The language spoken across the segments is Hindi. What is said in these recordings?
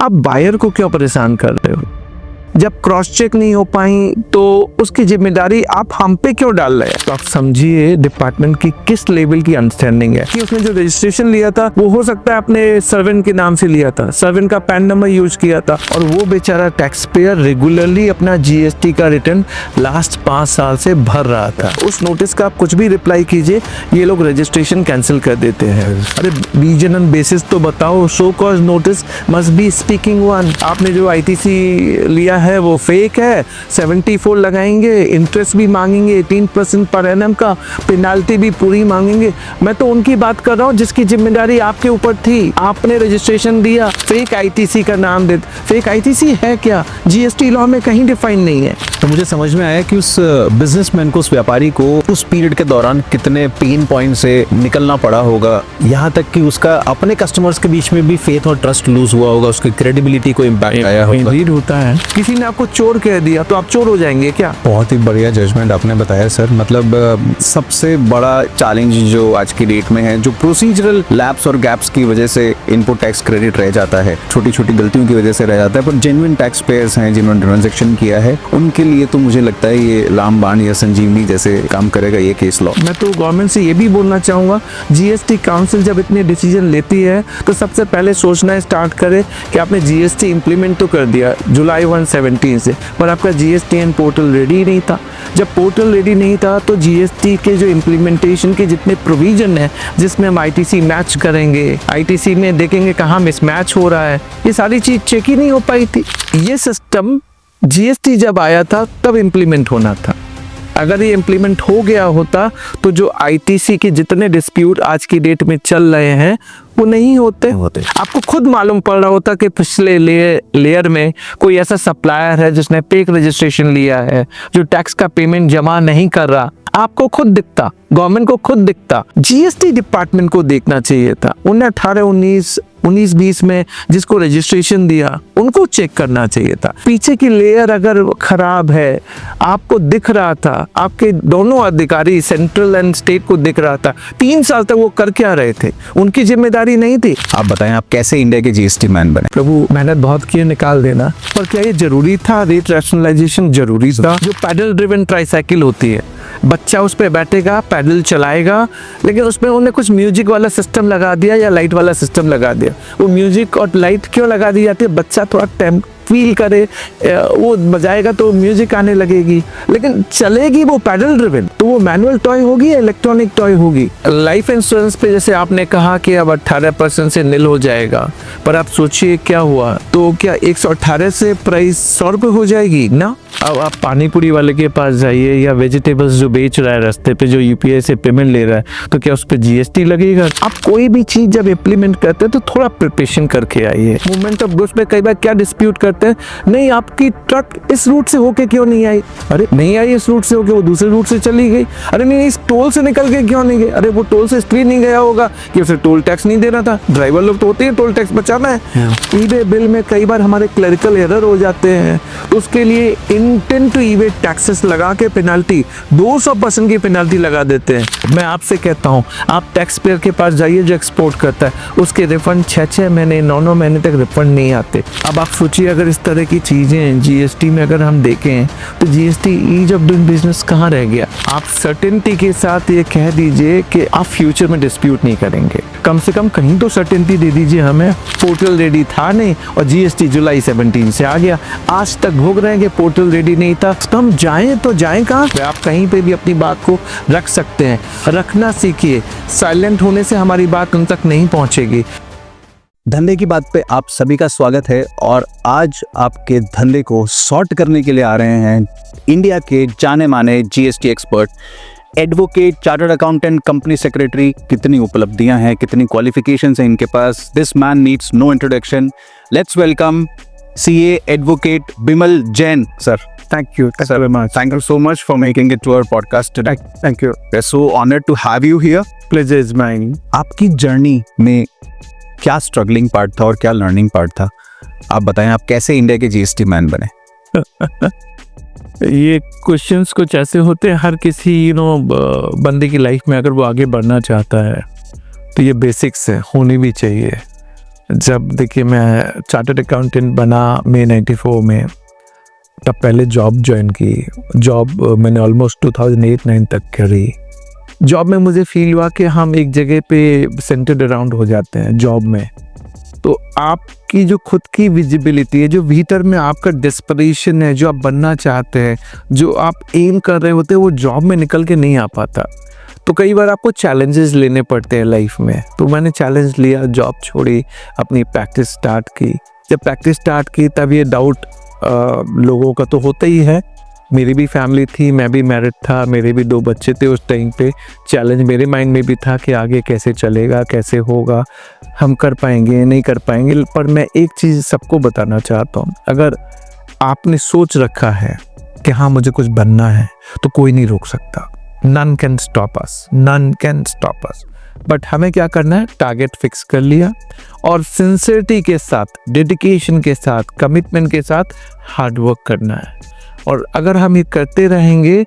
आप बायर को क्यों परेशान कर रहे हो? जब क्रॉस चेक नहीं हो पाई तो उसकी जिम्मेदारी आप हम पे क्यों डाल रहे हैं? तो आप समझिए डिपार्टमेंट की किस लेवल की अंडरस्टैंडिंग है कि उसने जो रजिस्ट्रेशन लिया था वो हो सकता है अपने सर्वेंट के नाम से लिया था, सर्वेंट का पैन नंबर यूज किया था, और वो बेचारा टैक्स पेयर रेगुलरली अपना जीएसटी का रिटर्न लास्ट 5 साल से भर रहा था। उस नोटिस का आप कुछ भी रिप्लाई कीजिए, ये लोग रजिस्ट्रेशन कैंसिल कर देते हैं। अरे रीजनल बेसिस तो बताओ, show cause notice must be speaking one. आपने जो आईटीसी लिया है वो फेक है, 74 लगाएंगे, इंटरेस्ट भी मांगेंगे 18% पर एनम का, पेनाल्टी भी पूरी मांगेंगे। मैं तो उनकी बात कर रहा हूँ जिसकी जिम्मेदारी आपके ऊपर थी। आपने रजिस्ट्रेशन दिया, फेक आईटीसी का नाम दे। फेक आईटीसी है क्या? जीएसटी लॉ में कहीं डिफाइन नहीं है। तो मुझे समझ में आया कि उस बिजनेसमैन को, उस व्यापारी को उस पीरियड के दौरान कितने पेन पॉइंट से निकलना पड़ा होगा, यहाँ तक कि उसका अपने कस्टमर्स के बीच में भी फेथ और ट्रस्ट लूज हुआ होगा, उसकी क्रेडिबिलिटी को इम्पैक्ट आया होगा। होता है, किसी ने आपको चोर कह दिया तो आप चोर हो जाएंगे क्या? बहुत ही बढ़िया जजमेंट आपने बताया सर। मतलब सबसे बड़ा चैलेंज जो आज की डेट में है, जो प्रोसीजरल लैप्स और गैप्स की वजह से इनपुट टैक्स क्रेडिट रह जाता है, छोटी छोटी गलतियों की वजह से रह जाता है, पर जेन्युइन टैक्स पेयर्स हैं जिन्होंने ट्रांजैक्शन किया है, उनके लिए तो मुझे लगता है ये रामबाण या संजीवनी जैसे काम करेगा ये केस लॉ। मैं तो गवर्नमेंट से ये भी बोलना चाहूँगा, जीएसटी काउंसिल जब इतने डिसीजन लेती है तो सबसे पहले सोचना स्टार्ट करे कि आपने जीएसटी इंप्लीमेंट तो कर दिया जुलाई 1 से, पर आपका जीएसटीएन पोर्टल रेडी नहीं था। जब पोर्टल रेडी नहीं था तो जीएसटी के जो इम्प्लीमेंटेशन के जितने प्रोविजन है, जिसमें हम आईटीसी मैच करेंगे, आईटीसी में देखेंगे कहाँ मिसमैच हो रहा है, ये सारी चीज चेक ही नहीं हो पाई थी। ये सिस्टम जीएसटी जब आया था तब इम्प्लीमेंट होना था। अगर ये इम्प्लीमेंट हो गया होता तो जो आईटीसी के जितने डिस्प्यूट आज की डेट में चल रहे हैं वो नहीं होते। आपको खुद मालूम पड़ रहा होता कि पिछले लेयर में कोई ऐसा सप्लायर है जिसने फेक रजिस्ट्रेशन लिया है, जो टैक्स का पेमेंट जमा नहीं कर रहा। आपको खुद दिखता, गवर्नमेंट को खुद दिखता। जीएसटी डिपार्टमेंट को देखना चाहिए था। 19-20 में जिसको रजिस्ट्रेशन दिया उनको चेक करना चाहिए था। पीछे की लेयर अगर खराब है, आपको दिख रहा था, आपके दोनों अधिकारी सेंट्रल एंड स्टेट को दिख रहा था। 3 साल तक वो कर क्या रहे थे? उनकी जिम्मेदारी नहीं थी। आप बताएं, आप कैसे इंडिया के जीएसटी मैन बने? प्रभु, मेहनत बहुत की, निकाल देना। पर क्या ये जरूरी था? रेट रैशनलाइजेशन जरूरी था? जो पैडल ड्रिवन ट्राईसाइकिल होती है, बच्चा उस पर बैठेगा, पैडल चलाएगा, लेकिन उसमें उन्होंने कुछ म्यूजिक वाला सिस्टम लगा दिया या लाइट वाला सिस्टम लगा दिया। वो म्यूजिक और लाइट क्यों लगा दी जाती है? बच्चा थोड़ा टाइम फील करे, वो बजाएगा तो म्यूजिक आने लगेगी, लेकिन चलेगी वो पैडल ड्रिवन। तो वो मैनुअल टॉय होगी या इलेक्ट्रॉनिक टॉय होगी? लाइफ इंश्योरेंस पे जैसे आपने कहा कि अब 18% से नील हो जाएगा, पर आप सोचिए क्या हुआ, तो क्या 118 से प्राइस 100 रुपये हो जाएगी ना? अब आप पानी पूरी वाले के पास जाइए या वेजिटेबल्स जो बेच रहा है रास्ते पे, जो यूपीआई से पेमेंट ले रहा है, तो क्या उस पर जीएसटी लगेगा? आप कोई भी चीज जब इम्प्लीमेंट करते हैं तो थोड़ा प्रिपरेशन करके आइए। मूवमेंट ऑफ गुड्स में कई बार क्या डिस्प्यूट करते हैं, नहीं आपकी ट्रक इस रूट से होके क्यों नहीं आई? अरे नहीं आई इस रूट से होके, वो दूसरे रूट से चली गई। अरे नहीं इस टोल से निकल के क्यों नहीं गई? अरे वो टोल से इसलिए नहीं गया होगा कि उसे टोल टैक्स नहीं देना था। ड्राइवर लोग तो होते हैं टोल टैक्स बचाना है। ईबे बिल में कई बार हमारे क्लरिकल एरर हो जाते हैं, तो उसके लिए इंटेंट टू इवेड टैक्सेस लगा के पेनल्टी 200% की पेनल्टी लगा देते हैं। मैं आपसे कहता हूँ, आप टैक्स पेयर के पास जाइए जो एक्सपोर्ट करता है, उसके रिफंड 6 महीने 9 महीने तक रिफंड नहीं आते। अब आप सोचिए अगर इस तरह की चीजें जीएसटी में अगर हम देखें तो GST ease of doing business कहाँ रह गया? आप सर्टेनिटी के साथ ये कह दीजिए कि आप फ्यूचर में डिस्प्यूट नहीं करेंगे, कम से कम कहीं तो सर्टेनिटी दे दीजिए हमें। पोर्टल रेडी था नहीं और जीएसटी जुलाई 17 से आ गया, आज तक भोग रहे हैं कि पोर्टल रेडी नहीं था। तो हम जाएं तो जाएं कहाँ? आप कहीं पे भी अपनी बात को रख सकते हैं, रखना सीखिए। साइलेंट होने से हमारी बात उन तक नहीं पहुंचेगी। धंधे की बात पे आप सभी का स्वागत है, और आज आपके धंधे को सॉर्ट करने के लिए आ रहे हैं इंडिया के जाने माने GST expert, advocate, chartered accountant, company secretary. कितनी उपलब्धियां हैं, कितनी क्वालिफिकेशंस हैं इनके पास। This man needs no introduction. Let's welcome CA advocate Bimal Jain sir. Thank you very much. Thank you so much for making it to our podcast today. Thank you. We're so honored to have you here. Pleasure is mine. आपकी जर्नी में क्या स्ट्रगलिंग पार्ट था और क्या लर्निंग पार्ट था? आप बताएं, आप कैसे इंडिया के जीएसटी मैन बने? ये क्वेश्चंस कुछ ऐसे होते हैं, हर किसी बंदे की लाइफ में अगर वो आगे बढ़ना चाहता है तो ये बेसिक्स है, होनी भी चाहिए। जब देखिए मैं चार्टर्ड अकाउंटेंट बना मई 94 में, तब पहले जॉब ज्वाइन की। जॉब मैंने ऑलमोस्ट 2008-9 तक करी। जॉब में मुझे फील हुआ कि हम एक जगह पे सेंटर्ड अराउंड हो जाते हैं जॉब में, तो आपकी जो खुद की विजिबिलिटी है, जो भीतर में आपका डेस्परेशन है, जो आप बनना चाहते हैं, जो आप एम कर रहे होते हैं, वो जॉब में निकल के नहीं आ पाता। तो कई बार आपको चैलेंजेस लेने पड़ते हैं लाइफ में। तो मैंने चैलेंज लिया, जॉब छोड़ी, अपनी प्रैक्टिस स्टार्ट की। जब प्रैक्टिस स्टार्ट की तब ये डाउट लोगों का तो होता ही है। मेरी भी फैमिली थी, मैं भी मैरिड था, मेरे भी 2 बच्चे थे उस टाइम पे। चैलेंज मेरे माइंड में भी था कि आगे कैसे चलेगा, कैसे होगा, हम कर पाएंगे नहीं कर पाएंगे। पर मैं एक चीज़ सबको बताना चाहता हूँ, अगर आपने सोच रखा है कि हाँ मुझे कुछ बनना है, तो कोई नहीं रोक सकता। None can stop us, none can stop us. But हमें क्या करना है, टारगेट फिक्स कर लिया और सिंसियरिटी के साथ, डेडिकेशन के साथ, कमिटमेंट के साथ हार्ड वर्क करना है। और अगर हम ये करते रहेंगे,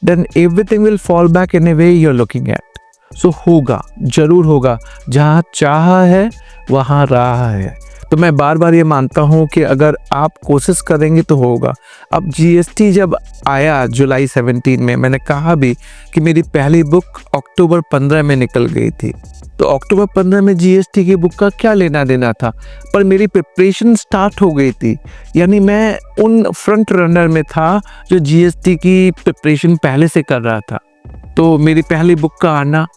then everything will fall back in a way you are looking at. So होगा, जरूर होगा। जहाँ चाहा है वहाँ राह है। तो मैं बार बार ये मानता हूँ कि अगर आप कोशिश करेंगे तो होगा। अब जीएसटी जब आया जुलाई 17 में, मैंने कहा भी कि मेरी पहली बुक अक्टूबर 15 में निकल गई थी। तो अक्टूबर 15 में जीएसटी की बुक का क्या लेना देना था, पर मेरी प्रिपरेशन स्टार्ट हो गई थी। यानी मैं उन फ्रंट रनर में था जो जीएसटी की प्रिपरेशन पहले से कर रहा था। तो मेरी पहली बुक का आना,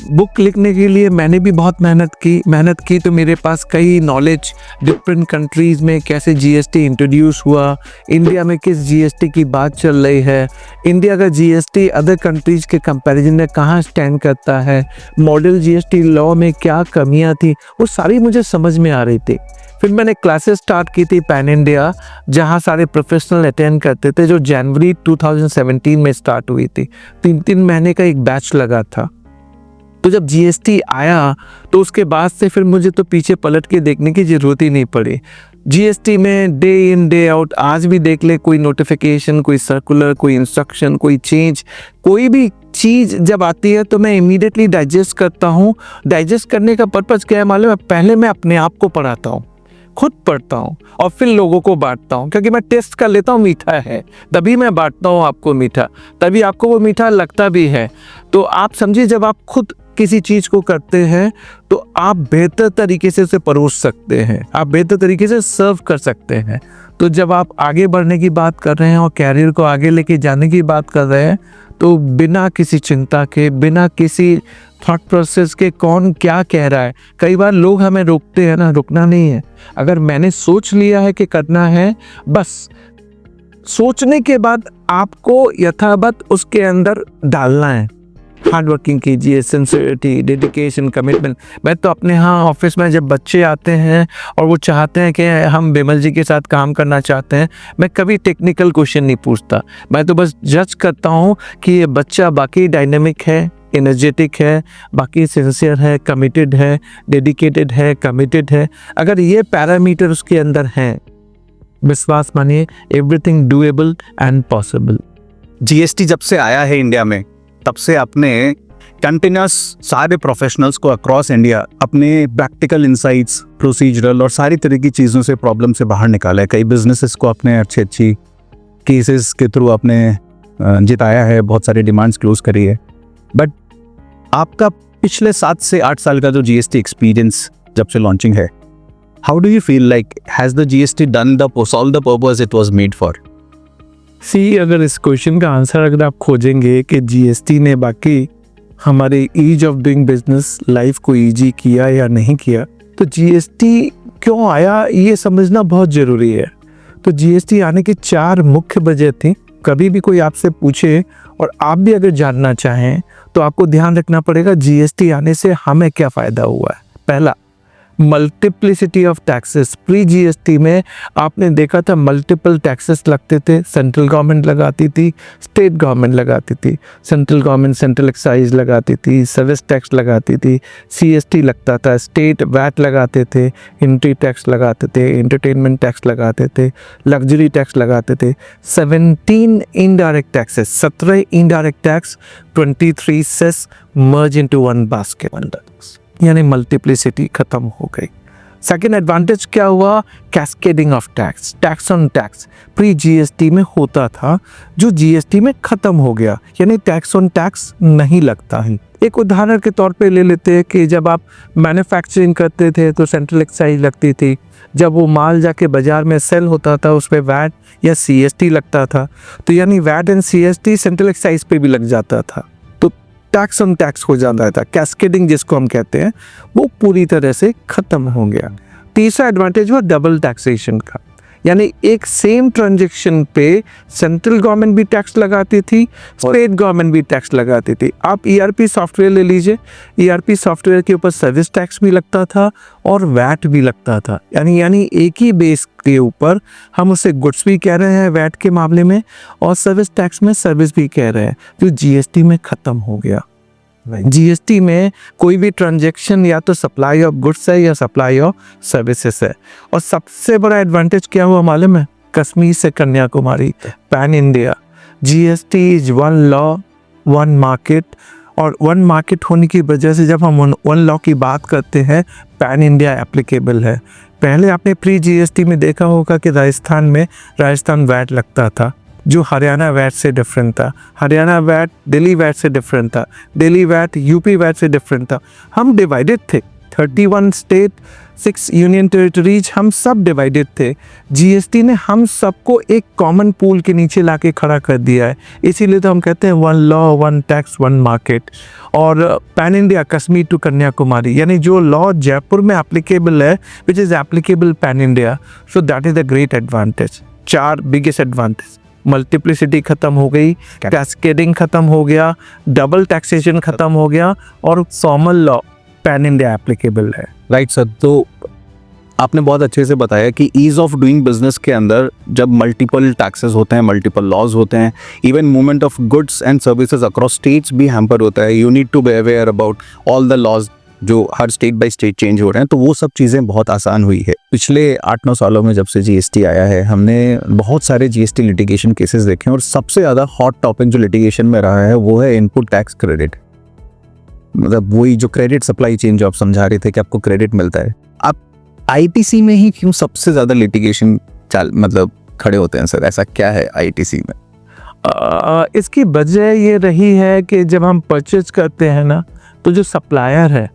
बुक लिखने के लिए मैंने भी बहुत मेहनत की। तो मेरे पास कई नॉलेज, डिफरेंट कंट्रीज़ में कैसे जीएसटी इंट्रोड्यूस हुआ, इंडिया में किस जीएसटी की बात चल रही है, इंडिया का जीएसटी अदर कंट्रीज़ के कंपैरिजन में कहाँ स्टैंड करता है, मॉडल जीएसटी लॉ में क्या कमियां थी, वो सारी मुझे समझ में आ रही थी। फिर मैंने क्लासेस स्टार्ट की थी पैन इंडिया, जहाँ सारे प्रोफेशनल अटेंड करते थे, जो जनवरी 2017 में स्टार्ट हुई थी। 3-3 महीने का एक बैच लगा था। तो जब जीएसटी आया तो उसके बाद से फिर मुझे तो पीछे पलट के देखने की ज़रूरत ही नहीं पड़ी। जीएसटी में डे इन डे आउट, आज भी देख ले, कोई नोटिफिकेशन, कोई सर्कुलर, कोई इंस्ट्रक्शन, कोई चेंज, कोई भी चीज़ जब आती है तो मैं इमीडिएटली डाइजेस्ट करता हूँ। डाइजेस्ट करने का पर्पज़ क्या है मालूम है? पहले मैं अपने आप को पढ़ाता हूँ, खुद पढ़ता हूँ और फिर लोगों को बांटता हूँ, क्योंकि मैं टेस्ट कर लेता हूँ मीठा है, तभी मैं बांटता हूँ आपको मीठा, तभी आपको वो मीठा लगता भी है। तो आप समझिए, जब आप खुद किसी चीज़ को करते हैं तो आप बेहतर तरीके से उसे परोस सकते हैं, आप बेहतर तरीके से सर्व कर सकते हैं। तो जब आप आगे बढ़ने की बात कर रहे हैं और कैरियर को आगे लेके जाने की बात कर रहे हैं, तो बिना किसी चिंता के, बिना किसी थॉट प्रोसेस के कौन क्या कह रहा है, कई बार लोग हमें रोकते हैं ना, रुकना नहीं है। अगर मैंने सोच लिया है कि करना है, बस सोचने के बाद आपको यथावत उसके अंदर डालना है। हार्ड वर्किंग कीजिए, सिंसियरिटी, डेडिकेशन, कमिटमेंट। मैं तो अपने यहाँ ऑफिस में जब बच्चे आते हैं और वो चाहते हैं कि हम बिमल जी के साथ काम करना चाहते हैं, मैं कभी टेक्निकल क्वेश्चन नहीं पूछता। मैं तो बस जज करता हूँ कि ये बच्चा बाकी डायनेमिक है, एनर्जेटिक है, बाकी सिंसियर है, कमिटेड है, डेडिकेटेड है, कमिटेड है। अगर ये पैरामीटर उसके अंदर हैं, विश्वास मानिए, everything doable and possible. GST जब से आया है इंडिया में, तब से आपने कंटिन्यूस सारे प्रोफेशनल्स को अक्रॉस इंडिया अपने प्रैक्टिकल इंसाइट्स, प्रोसीजरल और सारी तरह की चीज़ों से, प्रॉब्लम से बाहर निकाला है। कई बिजनेसेस को अपने अच्छी केसेस के थ्रू आपने जिताया है, बहुत सारी डिमांड्स क्लोज करी है। बट आपका पिछले 7 से 8 साल का जो जीएसटी एक्सपीरियंस जब से लॉन्चिंग है, how do you feel like has the GST done the solve the purpose it was made for? अगर इस क्वेश्चन का आंसर अगर आप खोजेंगे कि जीएसटी ने बाकी हमारे ease of doing business life को ईजी किया या नहीं किया, तो जीएसटी क्यों आया ये समझना बहुत ज़रूरी है। तो जीएसटी आने की 4 मुख्य वजह थी। कभी भी कोई आपसे पूछे और आप भी अगर जानना चाहें तो आपको ध्यान रखना पड़ेगा जीएसटी आने से हमें क्या फ़ायदा हुआ है। पहला, multiplicity of taxes. Pre GST में आपने देखा था मल्टीपल टैक्सेस लगते थे। सेंट्रल गवर्नमेंट लगाती थी, स्टेट गवर्नमेंट लगाती थी। सेंट्रल गवर्नमेंट सेंट्रल एक्साइज लगाती थी, सर्विस टैक्स लगाती थी, सीएसटी लगता था, स्टेट वैट लगाते थे, एंट्री टैक्स लगाते थे, एंटरटेनमेंट टैक्स लगाते थे, लग्जरी टैक्स लगाते थे। 17 indirect taxes, 17 indirect tax, 23 cess merge into one basket, यानी मल्टीप्लिसिटी खत्म हो गई। सेकेंड एडवांटेज क्या हुआ, cascading of tax, tax on tax pre GST में होता था जो जीएसटी में खत्म हो गया, यानी टैक्स ऑन टैक्स नहीं लगता है। एक उदाहरण के तौर पे ले लेते हैं कि जब आप मैन्युफैक्चरिंग करते थे तो सेंट्रल एक्साइज लगती थी, जब वो माल जाके बाजार में सेल होता था उस पर वैट या सीएसटी लगता था, तो यानी VAT and CST central excise पे भी लग जाता था, तो टैक्स ऑन टैक्स हो जाता था। कैस्केडिंग जिसको हम कहते हैं वो पूरी तरह से खत्म हो गया। तीसरा एडवांटेज हुआ डबल टैक्सेशन का, यानी एक सेम ट्रांजैक्शन पे सेंट्रल गवर्नमेंट भी टैक्स लगाती थी, स्टेट गवर्नमेंट भी टैक्स लगाती थी। आप ईआरपी सॉफ्टवेयर ले लीजिए, ईआरपी सॉफ्टवेयर के ऊपर सर्विस टैक्स भी लगता था और वैट भी लगता था, यानी एक ही बेस के ऊपर हम उसे गुड्स भी कह रहे हैं वैट के मामले में और सर्विस टैक्स में सर्विस भी कह रहे हैं, जो जीएसटी में खत्म हो गया। जीएसटी में कोई भी ट्रांजैक्शन या तो सप्लाई ऑफ गुड्स है या सप्लाई ऑफ सर्विसेज है। और सबसे बड़ा एडवांटेज क्या हुआ मालूम है, कश्मीर से Kanyakumari pan India, GST is one law one market, और वन मार्केट होने की वजह से जब हम वन लॉ की बात करते हैं पैन इंडिया एप्लीकेबल है। पहले आपने प्री जीएसटी में देखा होगा कि राजस्थान वैट लगता था जो हरियाणा वैट से डिफरेंट था, हरियाणा वैट दिल्ली वैट से डिफरेंट था, दिल्ली वैट यूपी वैट से डिफरेंट था। हम डिवाइडेड थे, 31 स्टेट 6 यूनियन टेरिटरीज, हम सब डिवाइडेड थे। जीएसटी ने हम सबको एक कॉमन पूल के नीचे लाके खड़ा कर दिया है, इसीलिए तो हम कहते हैं one law one tax one market. और pan India Kashmir to Kanyakumari, यानी जो लॉ जयपुर में एप्लीकेबल है which is applicable pan India, so that is a great advantage. 4 biggest advantage, multiplicity खत्म हो गई, कैस्केडिंग खत्म हो गया, डबल टैक्सेशन खत्म हो गया और common law pan India applicable है। राइट सर, तो आपने बहुत अच्छे से बताया कि ईज ऑफ डूइंग बिजनेस के अंदर जब मल्टीपल टैक्सेस होते हैं, मल्टीपल लॉज होते हैं, even movement of goods and services across states भी हैम्पर होता है। You need to be aware about all the laws जो हर स्टेट बाय स्टेट चेंज हो रहे हैं, तो वो सब चीज़ें बहुत आसान हुई है। पिछले 8-9 सालों में जब से जीएसटी आया है, हमने बहुत सारे जीएसटी लिटिगेशन केसेस देखे और सबसे ज़्यादा हॉट टॉपिक जो लिटिगेशन में रहा है वो है इनपुट टैक्स क्रेडिट। मतलब वही जो क्रेडिट सप्लाई चेन जो आप समझा रहे थे कि आपको क्रेडिट मिलता है, आप आईटीसी में ही क्यों सबसे ज़्यादा लिटिगेशन मतलब खड़े होते हैं सर? ऐसा क्या है आईटीसी में? इसकी वजह ये रही है कि जब हम परचेज करते हैं ना, तो जो सप्लायर है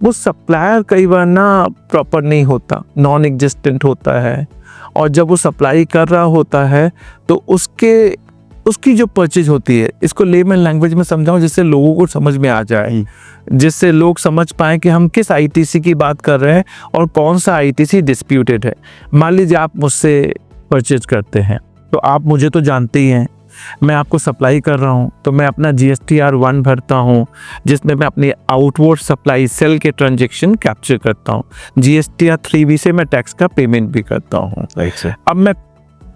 वो सप्लायर कई बार ना प्रॉपर नहीं होता, नॉन एग्जिस्टेंट होता है, और जब वो सप्लाई कर रहा होता है तो उसकी जो परचेज होती है, इसको लेमन लैंग्वेज में समझाऊं जिससे लोगों को समझ में आ जाए, जिससे लोग समझ पाएँ कि हम किस आईटीसी की बात कर रहे हैं और कौन सा आईटीसी डिस्प्यूटेड है। मान लीजिए आप मुझसे परचेज करते हैं, तो आप मुझे तो जानते ही हैं, मैं आपको सप्लाई कर रहा हूं, तो मैं अपना GSTR 1 भरता हूं जिसमें मैं अपनी आउटवर्ड सप्लाई सेल के ट्रांजैक्शन कैप्चर करता हूं। GSTR 3B से मैं टैक्स का पेमेंट भी करता हूं। अब मैं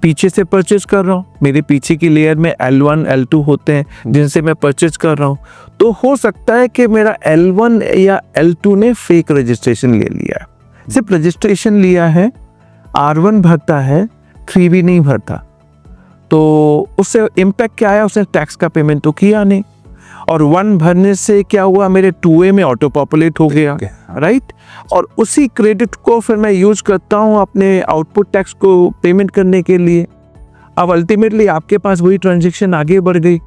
पीछे से परचेज कर रहा हूं, मेरे पीछे की लेयर में L1 L2 होते हैं जिनसे मैं परचेज कर रहा हूं, तो हो सकता है कि मेरा L1 या L2 ने फेक रजिस्ट्रेशन ले लिया है, सिर्फ रजिस्ट्रेशन लिया है, R1 भरता है, 3B नहीं भरता, तो उससे इम्पैक्ट क्या आया, उसने टैक्स का पेमेंट तो किया नहीं, और 1 भरने से क्या हुआ, मेरे 2A में ऑटो पॉपुलेट हो गया, राइट। और उसी क्रेडिट को फिर मैं यूज करता हूँ अपने आउटपुट टैक्स को पेमेंट करने के लिए। अब अल्टीमेटली आपके पास वही ट्रांजेक्शन आगे बढ़ गई,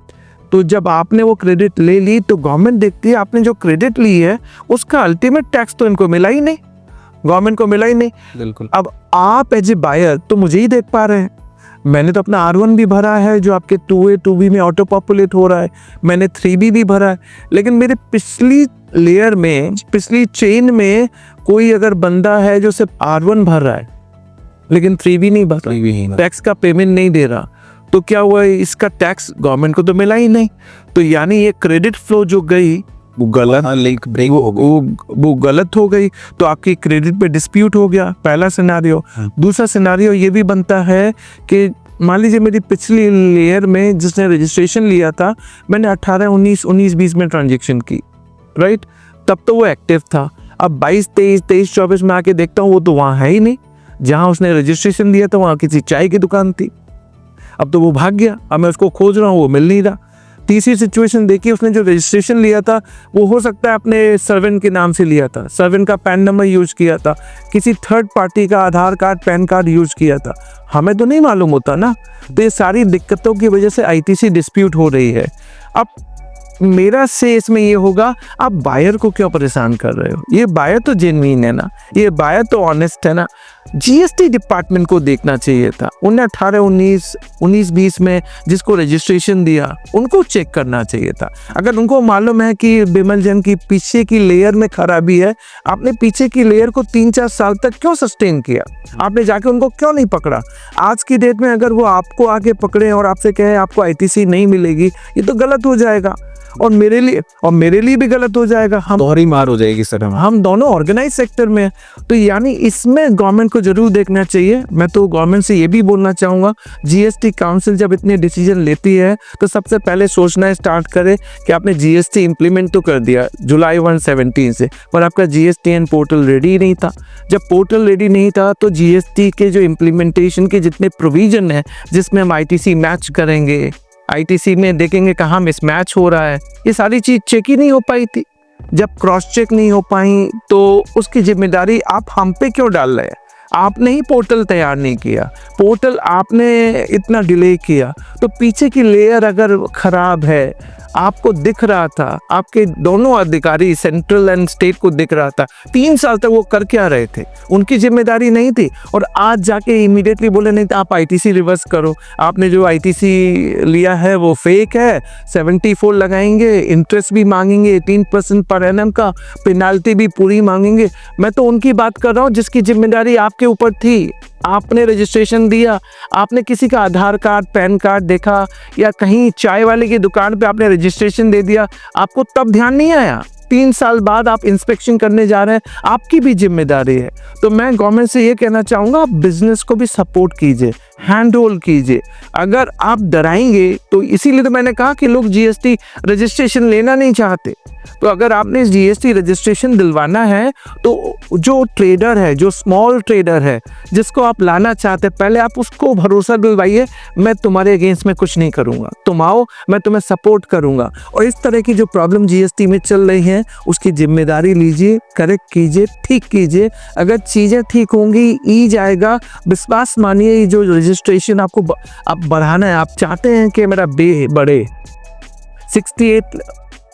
तो जब आपने वो क्रेडिट ले ली तो गवर्नमेंट देखती है आपने जो क्रेडिट ली है उसका अल्टीमेट टैक्स तो इनको मिला ही नहीं, गवर्नमेंट को मिला ही नहीं। बिल्कुल। अब आप एज ए बायर तो मुझे ही देख पा रहे हैं, मैंने तो अपना R1 भी भरा है जो आपके 2A 2B में ऑटो पॉपुलेट हो रहा है, मैंने 3B भी भरा है, लेकिन मेरे पिछली लेयर में, पिछली चेन में कोई अगर बंदा है जो सिर्फ R1 भर रहा है लेकिन 3B नहीं भर रहा, टैक्स का पेमेंट नहीं दे रहा, तो क्या हुआ, इसका टैक्स गवर्नमेंट को तो मिला ही नहीं। तो यानी ये क्रेडिट फ्लो जो गई वो गलत, वो गलत हो गई, तो आपकी क्रेडिट पे डिस्प्यूट हो गया, पहला सिनेरियो। दूसरा सिनेरियो ये भी बनता है कि मान लीजिए मेरी पिछली लेयर में जिसने रजिस्ट्रेशन लिया था, मैंने 18, 19, 20 में ट्रांजेक्शन की, राइट, तब तो वो एक्टिव था। अब 22, 23, 24 में आके देखता हूँ वो तो वहाँ है ही नहीं, जहाँ उसने रजिस्ट्रेशन दिया था वहाँ किसी चाय की दुकान थी, अब तो वो भाग गया, अब मैं उसको खोज रहा हूँ, वो मिल नहीं रहा। तीसरी सिचुएशन देखिए, उसने जो रजिस्ट्रेशन लिया था वो हो सकता है अपने सर्वेंट के नाम से लिया था, सर्वेंट का पैन नंबर यूज किया था, किसी थर्ड पार्टी का आधार कार्ड पैन कार्ड यूज किया था, हमें तो नहीं मालूम होता ना। तो ये सारी दिक्कतों की वजह से आईटीसी डिस्प्यूट हो रही है। अब मेरा से इसमें ये होगा, आप बायर को क्यों परेशान कर रहे हो? ये बायर तो जेन्युइन है ना, ये बायर तो ऑनेस्ट है ना। जीएसटी डिपार्टमेंट को देखना चाहिए था, उन्हें 18-19-20 में जिसको रजिस्ट्रेशन दिया उनको चेक करना चाहिए था। अगर उनको मालूम है कि बिमल जैन की पीछे की लेयर में खराबी है, आपने पीछे की लेयर को 3-4 साल तक क्यों सस्टेन किया? आपने जाके उनको क्यों नहीं पकड़ा? आज की डेट में अगर वो आपको आके पकड़े और आपसे कहे आपको आईटीसी नहीं मिलेगी, ये तो गलत हो जाएगा और मेरे लिए भी गलत हो जाएगा। हम दोहरी मार हो जाएगी सर। हम दोनों ऑर्गेनाइज सेक्टर में हैं। तो यानी इसमें गवर्नमेंट को जरूर देखना चाहिए। मैं तो गवर्नमेंट से ये भी बोलना चाहूँगा, जीएसटी काउंसिल जब इतने डिसीजन लेती है तो सबसे पहले सोचना स्टार्ट करे कि आपने जीएसटी इंप्लीमेंट तो कर दिया जुलाई 1 से, पर आपका जीएसटीएन पोर्टल रेडी नहीं था। जब पोर्टल रेडी नहीं था तो जीएसटी के जो इम्प्लीमेंटेशन के जितने प्रोविजन है जिसमें हम आईटीसी मैच करेंगे, आईटीसी में देखेंगे कहाँ मिसमैच हो रहा है, ये सारी चीज चेक ही नहीं हो पाई थी। जब क्रॉस चेक नहीं हो पाई तो उसकी जिम्मेदारी आप हम पे क्यों डाल रहे हैं? आपने ही पोर्टल तैयार नहीं किया, पोर्टल आपने इतना डिले किया, तो पीछे की लेयर अगर खराब है, आपको दिख रहा था, आपके दोनों अधिकारी सेंट्रल एंड स्टेट को दिख रहा था, 3 साल तक वो कर क्या रहे थे? उनकी जिम्मेदारी नहीं थी। और आज जाके इमीडिएटली बोले नहीं तो आप आईटीसी रिवर्स करो, आपने जो आईटीसी लिया है वो फेक है, 74 लगाएंगे, इंटरेस्ट भी मांगेंगे 18% पर एनम का, पेनाल्टी भी पूरी मांगेंगे। मैं तो उनकी बात कर रहा हूँ जिसकी जिम्मेदारी आपके ऊपर थी। आपने रजिस्ट्रेशन दिया, आपने किसी का आधार कार्ड पैन कार्ड देखा या कहीं चाय वाले की दुकान पे आपने रजिस्ट्रेशन दे दिया, आपको तब ध्यान नहीं आया। 3 साल बाद आप इंस्पेक्शन करने जा रहे हैं, आपकी भी जिम्मेदारी है। तो मैं गवर्नमेंट से ये कहना चाहूँगा, आप बिजनेस को भी सपोर्ट कीजिए, हैंड होल्ड कीजिए। अगर आप डराएंगे तो इसीलिए तो मैंने कहा कि लोग जीएसटी रजिस्ट्रेशन लेना नहीं चाहते। तो अगर आपने जीएसटी रजिस्ट्रेशन दिलवाना है तो जो ट्रेडर है, जो स्मॉल ट्रेडर है, जिसको आप लाना चाहते हैं, पहले आप उसको भरोसा दिलवाइए, मैं तुम्हारे अगेंस्ट में कुछ नहीं करूँगा, तुम आओ, मैं तुम्हें सपोर्ट करूँगा। और इस तरह की जो प्रॉब्लम जीएसटी में चल रही है उसकी जिम्मेदारी लीजिए, करेक्ट कीजिए, ठीक कीजिए। अगर चीज़ें ठीक होंगी, ई जाएगा, विश्वास मानिए। जो रजिस्ट्रेशन आपको आप बढ़ाना है, आप चाहते हैं कि मेरा बढ़े। 68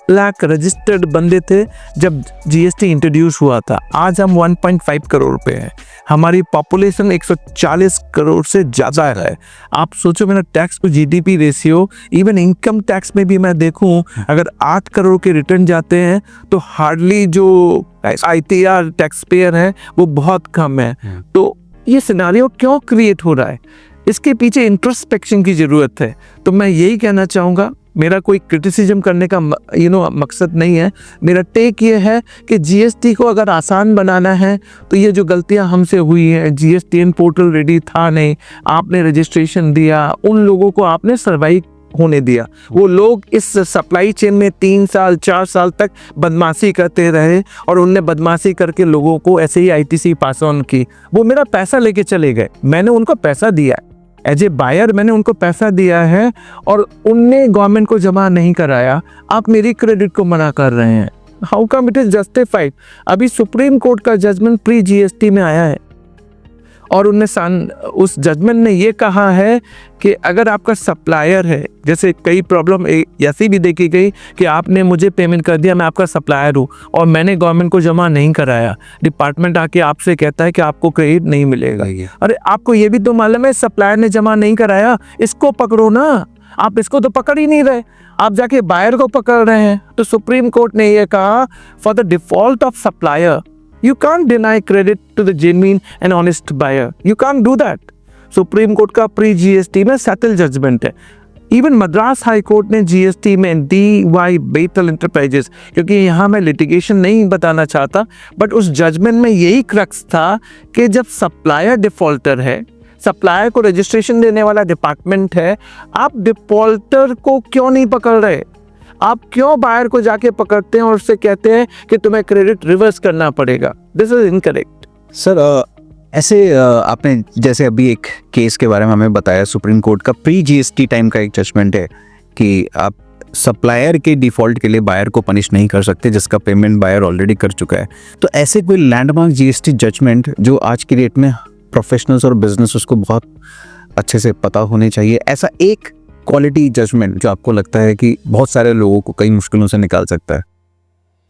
लाख रजिस्टर्ड बंदे थे जब जीएसटी इंट्रोड्यूस हुआ था, आज हम 1.5 करोड़ पे हैं। हमारी पॉपुलेशन 140 करोड़ से ज़्यादा है। आप सोचो, मेरा tax to GDP ratio, even income tax में भी मैं देखूं, अगर 8 करोड़ के रिटर्न जाते हैं तो हार्डली जो आईटीआर टैक्स पेयर है वो बहुत कम है। तो ये सिनेरियो क्यों क्रिएट हो रहा है? इसके पीछे इंट्रोस्पेक्शन की ज़रूरत है। तो मैं यही कहना चाहूँगा, मेरा कोई क्रिटिसिज्म करने का मकसद नहीं है। मेरा टेक ये है कि जीएसटी को अगर आसान बनाना है तो ये जो गलतियां हमसे हुई हैं, जीएसटीएन पोर्टल रेडी था नहीं, आपने रजिस्ट्रेशन दिया, उन लोगों को आपने सर्वाइव होने दिया। वो लोग इस सप्लाई चेन में 3 साल 4 साल तक बदमाशी करते रहे और उनने बदमाशी करके लोगों को ऐसे ही आईटीसी पास ऑन की। वो मेरा पैसा लेके चले गए, मैंने उनको पैसा दिया, एज ए बायर मैंने उनको पैसा दिया है और उनने गवर्नमेंट को जमा नहीं कराया। आप मेरी क्रेडिट को मना कर रहे हैं। How come it is justified? अभी सुप्रीम कोर्ट का जजमेंट प्री जीएसटी में आया है और उस जजमेंट ने ये कहा है कि अगर आपका सप्लायर है, जैसे कई प्रॉब्लम ऐसी भी देखी गई कि आपने मुझे पेमेंट कर दिया, मैं आपका सप्लायर हूँ और मैंने गवर्नमेंट को जमा नहीं कराया, डिपार्टमेंट आके आपसे कहता है कि आपको क्रेडिट नहीं मिलेगा। अरे आपको ये भी तो मालूम है सप्लायर ने जमा नहीं कराया, इसको पकड़ो ना। आप इसको तो पकड़ ही नहीं रहे, आप जाके बायर को पकड़ रहे हैं। तो सुप्रीम कोर्ट ने ये कहा, for the default of supplier you can't deny credit to the genuine and honest buyer. You can't do that. Supreme court का प्री जीएसटी में सेटल जजमेंट है। इवन मद्रास हाई कोर्ट ने जीएसटी में DY बेटल एंटरप्राइजेस, क्योंकि यहाँ मैं लिटिगेशन नहीं बताना चाहता, बट उस जजमेंट में यही क्रक्स था कि जब सप्लायर डिफॉल्टर है, सप्लायर को रजिस्ट्रेशन देने वाला डिपार्टमेंट है, आप डिफॉल्टर को क्यों नहीं पकड़ रहे? आप क्यों बायर को जाके पकड़ते हैं और उससे कहते हैं कि तुम्हें क्रेडिट रिवर्स करना पड़ेगा? This is incorrect. सर ऐसे आपने जैसे अभी एक केस के बारे में हमें बताया, सुप्रीम कोर्ट का प्री जीएसटी टाइम का एक जजमेंट है कि आप सप्लायर के डिफॉल्ट के लिए बायर को पनिश नहीं कर सकते जिसका पेमेंट बायर ऑलरेडी कर चुका है। तो ऐसे कोई लैंडमार्क जीएसटी जजमेंट जो आज की डेट में प्रोफेशनल्स और बिजनेस उसको बहुत अच्छे से पता होने चाहिए, ऐसा एक क्वालिटी जजमेंट जो आपको लगता है कि बहुत सारे लोगों को कई मुश्किलों से निकाल सकता है,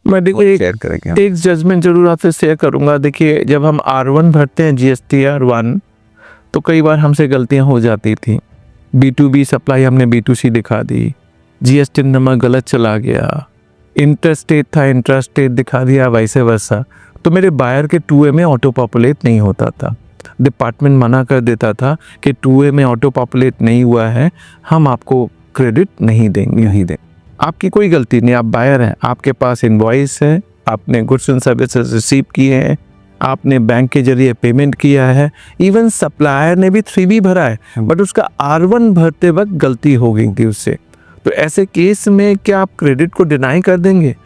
मैं देखिए शेयर करेंगे। एक जजमेंट जरूर आपसे शेयर करूंगा। देखिए जब हम R1 भरते हैं GSTR1 तो कई बार हमसे गलतियां हो जाती थी। B2B सप्लाई हमने B2C दिखा दी, GST नंबर गलत चला गया, इंटरस्टेट था इंट्रास्टेट दिखा दिया, वैसे वैसा। तो मेरे बायर के 2A में ऑटो पॉपुलेट नहीं होता था। डिपार्टमेंट मना कर देता था कि 2A में ऑटो पॉपुलेट नहीं हुआ है, हम आपको क्रेडिट नहीं देंगे। आपकी कोई गलती नहीं, आप बायर हैं, आपके पास इनवॉइस है, आपने गुड्स एंड सर्विसेज रिसीव किए हैं, आपने बैंक के जरिए पेमेंट किया है, इवन सप्लायर ने भी 3B भरा है, बट उसका R1 भरते वक्त गलती हो गई थी उससे। तो ऐसे केस में क्या आप क्रेडिट को डिनाई कर देंगे?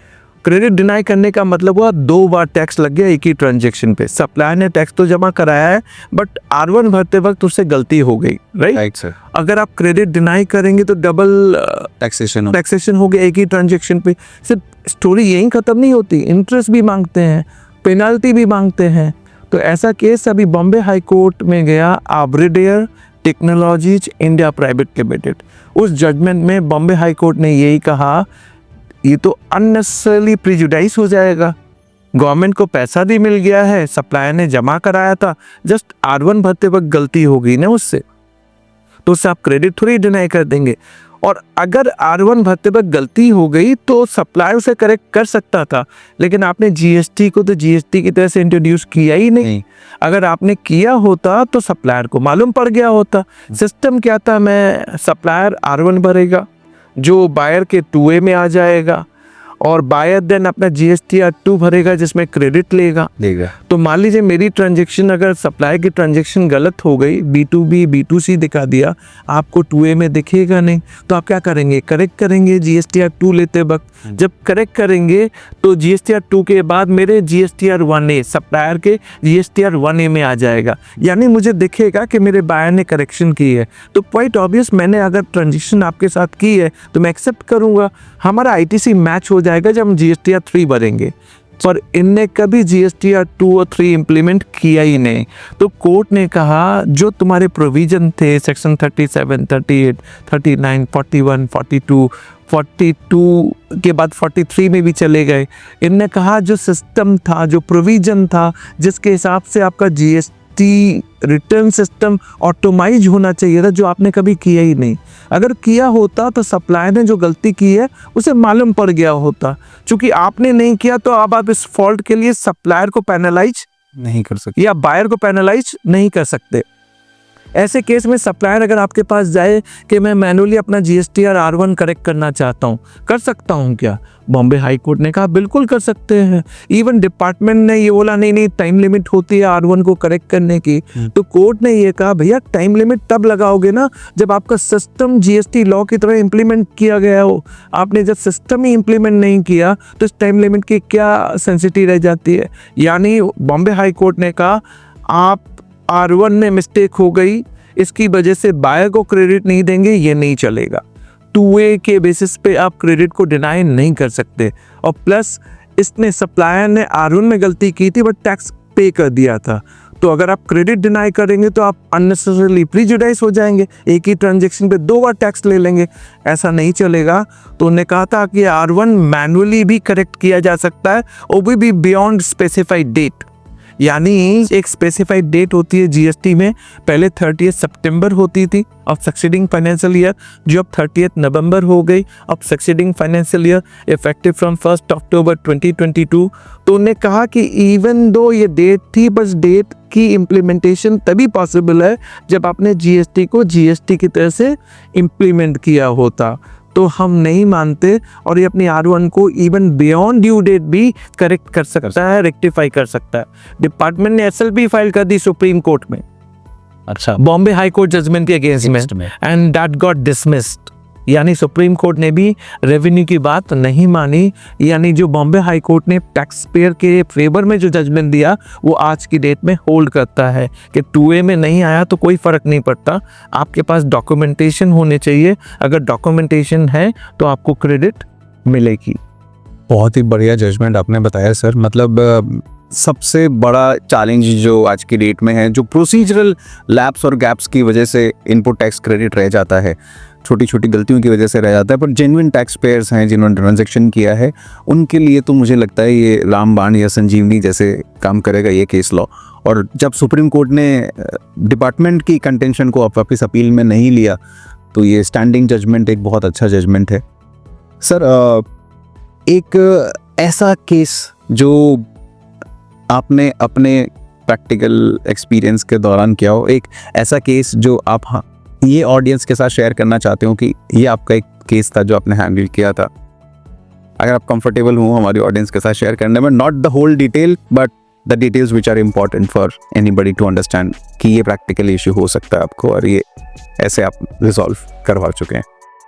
क्रेडिट डिनाई करने का मतलब हुआ 2 बार टैक्स लग गया एक ही ट्रांजेक्शन पे। सप्लायर ने टैक्स तो जमा कराया है बट R1 भरते वक्त उससे गलती हो गई, राइट सर। अगर आप क्रेडिट डिनाई करेंगे तो डबल टैक्सेशन हो गया एक ही ट्रांजेक्शन पे। सिर्फ स्टोरी यही खत्म नहीं होती, इंटरेस्ट भी मांगते हैं, पेनल्टी भी मांगते हैं। तो ऐसा केस अभी बॉम्बे हाई कोर्ट में गया, आब्रिडेयर टेक्नोलॉजीज इंडिया प्राइवेट लिमिटेड। उस जजमेंट में बॉम्बे हाई कोर्ट ने यही कहा ये तो अननेसेसरली प्रिजुडाइस हो जाएगा, गवर्नमेंट को पैसा भी मिल गया है, सप्लायर ने जमा कराया था, जस्ट R1 भरते वक्त गलती हो गई ना उससे, तो उससे आप क्रेडिट थोड़ी डिनाई कर देंगे। और अगर R1 भरते वक्त गलती हो गई तो सप्लायर उसे करेक्ट कर सकता था, लेकिन आपने GST को तो GST की तरह से इंट्रोड्यूस किया ही नहीं। अगर आपने किया होता तो सप्लायर को मालूम पड़ गया होता। सिस्टम क्या था, मैं सप्लायर R1 भरेगा जो बायर के 2A में आ जाएगा और बायर देन अपना GSTR2 भरेगा जिसमें क्रेडिट लेगा। तो मान लीजिए मेरी ट्रांजेक्शन अगर सप्लाई की ट्रांजेक्शन गलत हो गई, B2B B2C दिखा दिया, आपको 2A में दिखेगा नहीं, तो आप क्या करेंगे? करेक्ट करेंगे GSTR2 लेते वक्त। जब करेक्ट करेंगे तो GSTR2 के बाद मेरे GSTR1A सप्लायर के GSTR1A में आ जाएगा, यानी मुझे दिखेगा कि मेरे बायर ने करेक्शन की है। तो क्वाइट ऑब्वियस मैंने अगर ट्रांजेक्शन आपके साथ की है तो मैं एक्सेप्ट करूँगा, हमारा ITC मैच हो जाएगा जब हम GSTR3 भरेंगे। पर इनने कभी GSTR2 और 3 इम्प्लीमेंट किया ही नहीं। तो कोर्ट ने कहा जो तुम्हारे प्रोविजन थे सेक्शन 37, 38, 39, 41, 42 के बाद 43 में भी चले गए। इनने कहा जो सिस्टम था, जो प्रोविजन था, जिसके हिसाब से आपका GST रिटर्न सिस्टम ऑटोमाइज होना चाहिए था, जो आपने कभी किया ही नहीं। अगर किया होता तो सप्लायर ने जो गलती की है उसे मालूम पड़ गया होता। चूंकि आपने नहीं किया तो अब आप इस फॉल्ट के लिए सप्लायर को पेनलाइज नहीं कर सकते या बायर को पेनलाइज नहीं कर सकते। ऐसे केस में सप्लायर अगर आपके पास जाए कि मैं मैनुअली अपना GSTR R1 करेक्ट करना चाहता हूँ, कर सकता हूँ क्या? बॉम्बे हाई कोर्ट ने कहा बिल्कुल कर सकते हैं। इवन डिपार्टमेंट ने ये बोला नहीं टाइम लिमिट होती है R1 को करेक्ट करने की। तो कोर्ट ने ये कहा भैया टाइम लिमिट तब लगाओगे ना जब आपका सिस्टम GST लॉ की तरह इम्प्लीमेंट किया गया हो। आपने जब सिस्टम ही इम्प्लीमेंट नहीं किया तो इस टाइम लिमिट की क्या सेंसिटिव रह जाती है। यानी बॉम्बे हाई कोर्ट ने कहा आप R1 में मिस्टेक हो गई, इसकी वजह से बायर को क्रेडिट नहीं देंगे, ये नहीं चलेगा। 2A के बेसिस पे आप क्रेडिट को डिनाई नहीं कर सकते। और प्लस इसने सप्लायर ने R1 में गलती की थी बट टैक्स पे कर दिया था। तो अगर आप क्रेडिट डिनाई करेंगे तो आप अननेसेसरली प्रीजुडाइस हो जाएंगे, एक ही ट्रांजेक्शन पे 2 बार टैक्स ले लेंगे, ऐसा नहीं चलेगा। तो उन्होंने कहा था कि R1 मैनुअली भी करेक्ट किया जा सकता है, वो भी बियॉन्ड स्पेसिफाइड डेट। यानी एक स्पेसिफाइड डेट होती है GST में, पहले 30 सितंबर होती थी अब सक्सीडिंग फाइनेंशियल ईयर, जो अब 30 नवंबर हो गई, अब succeeding financial year effective from 1 अक्टूबर 2022। तो उन्होंने कहा कि इवन दो ये डेट थी, बस डेट की इम्प्लीमेंटेशन तभी पॉसिबल है जब आपने GST को GST की तरह से इम्प्लीमेंट किया होता। तो हम नहीं मानते और ये अपनी R1 को इवन बियॉन्ड ड्यू डेट भी करेक्ट कर सकता है, रेक्टिफाई कर सकता है। डिपार्टमेंट ने SLP फाइल कर दी सुप्रीम कोर्ट में, अच्छा, बॉम्बे हाई कोर्ट जजमेंट के अगेंस्ट में, एंड दैट गॉट डिसमिस्ड। यानी सुप्रीम कोर्ट ने भी रेवेन्यू की बात नहीं मानी, यानी जो बॉम्बे हाई कोर्ट ने टैक्स पेयर के फेवर में जो जजमेंट दिया वो आज की डेट में होल्ड करता है कि 2A में नहीं आया तो कोई फ़र्क नहीं पड़ता, आपके पास डॉक्यूमेंटेशन होने चाहिए, अगर डॉक्यूमेंटेशन है तो आपको क्रेडिट मिलेगी। बहुत ही बढ़िया जजमेंट आपने बताया सर। मतलब सबसे बड़ा चैलेंज जो आज की डेट में है, जो प्रोसीजरल लैप्स और गैप्स की वजह से इनपुट टैक्स क्रेडिट रह जाता है, छोटी छोटी गलतियों की वजह से रह जाता है, पर जेन्युइन टैक्स पेयर्स हैं जिन्होंने ट्रांजैक्शन किया है, उनके लिए तो मुझे लगता है ये रामबाण या संजीवनी जैसे काम करेगा ये केस लॉ। और जब सुप्रीम कोर्ट ने डिपार्टमेंट की कंटेंशन को वापस अपील में नहीं लिया तो ये स्टैंडिंग जजमेंट एक बहुत अच्छा जजमेंट है। सर एक ऐसा केस जो आपने अपने प्रैक्टिकल एक्सपीरियंस के दौरान किया हो, एक ऐसा केस जो आप ये ऑडियंस के साथ शेयर करना चाहते हो कि ये आपका एक केस था जो आपने हैंडल किया था, अगर आप कंफर्टेबल हो हमारी ऑडियंस के साथ शेयर करने में, not the whole detail but the details which are important for anybody to understand कि ये प्रैक्टिकल इशू हो सकता है आपको और ये ऐसे आप रिजॉल्व करवा चुके हैं।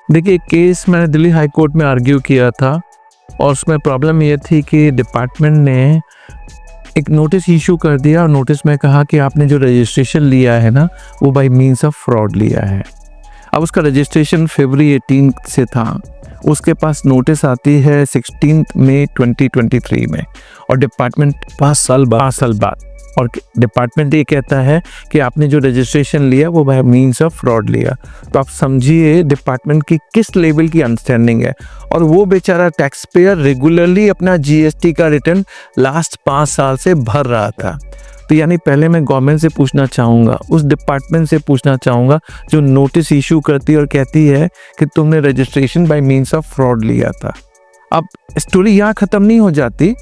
देखिए, केस मैंने दिल्ली हाई कोर्ट में आर्ग्यू किया था और उसमें प्रॉब्लम ये थी कि डिपार्टमेंट ने एक नोटिस इशू कर दिया और नोटिस में कहा कि आपने जो रजिस्ट्रेशन लिया है ना वो बाय मीन्स ऑफ फ्रॉड लिया है। अब उसका रजिस्ट्रेशन फरवरी 18 से था, उसके पास नोटिस आती है 16 मई 2023 में और डिपार्टमेंट 5 साल बाद और डिपार्टमेंट ये कहता है कि आपने जो रजिस्ट्रेशन लिया वो बाय मीन्स ऑफ फ्रॉड लिया। तो आप समझिए डिपार्टमेंट की किस लेवल की अंडरस्टैंडिंग है। और वो बेचारा टैक्स पेयर रेगुलरली अपना GST का रिटर्न लास्ट 5 साल से भर रहा था। तो यानी पहले मैं गवर्नमेंट से पूछना चाहूँगा, उस डिपार्टमेंट से पूछना चाहूँगा जो नोटिस इशू करती है और कहती है कि तुमने registration bye means of fraud लिया था। अब स्टोरी यहाँ ख़त्म नहीं हो जाती।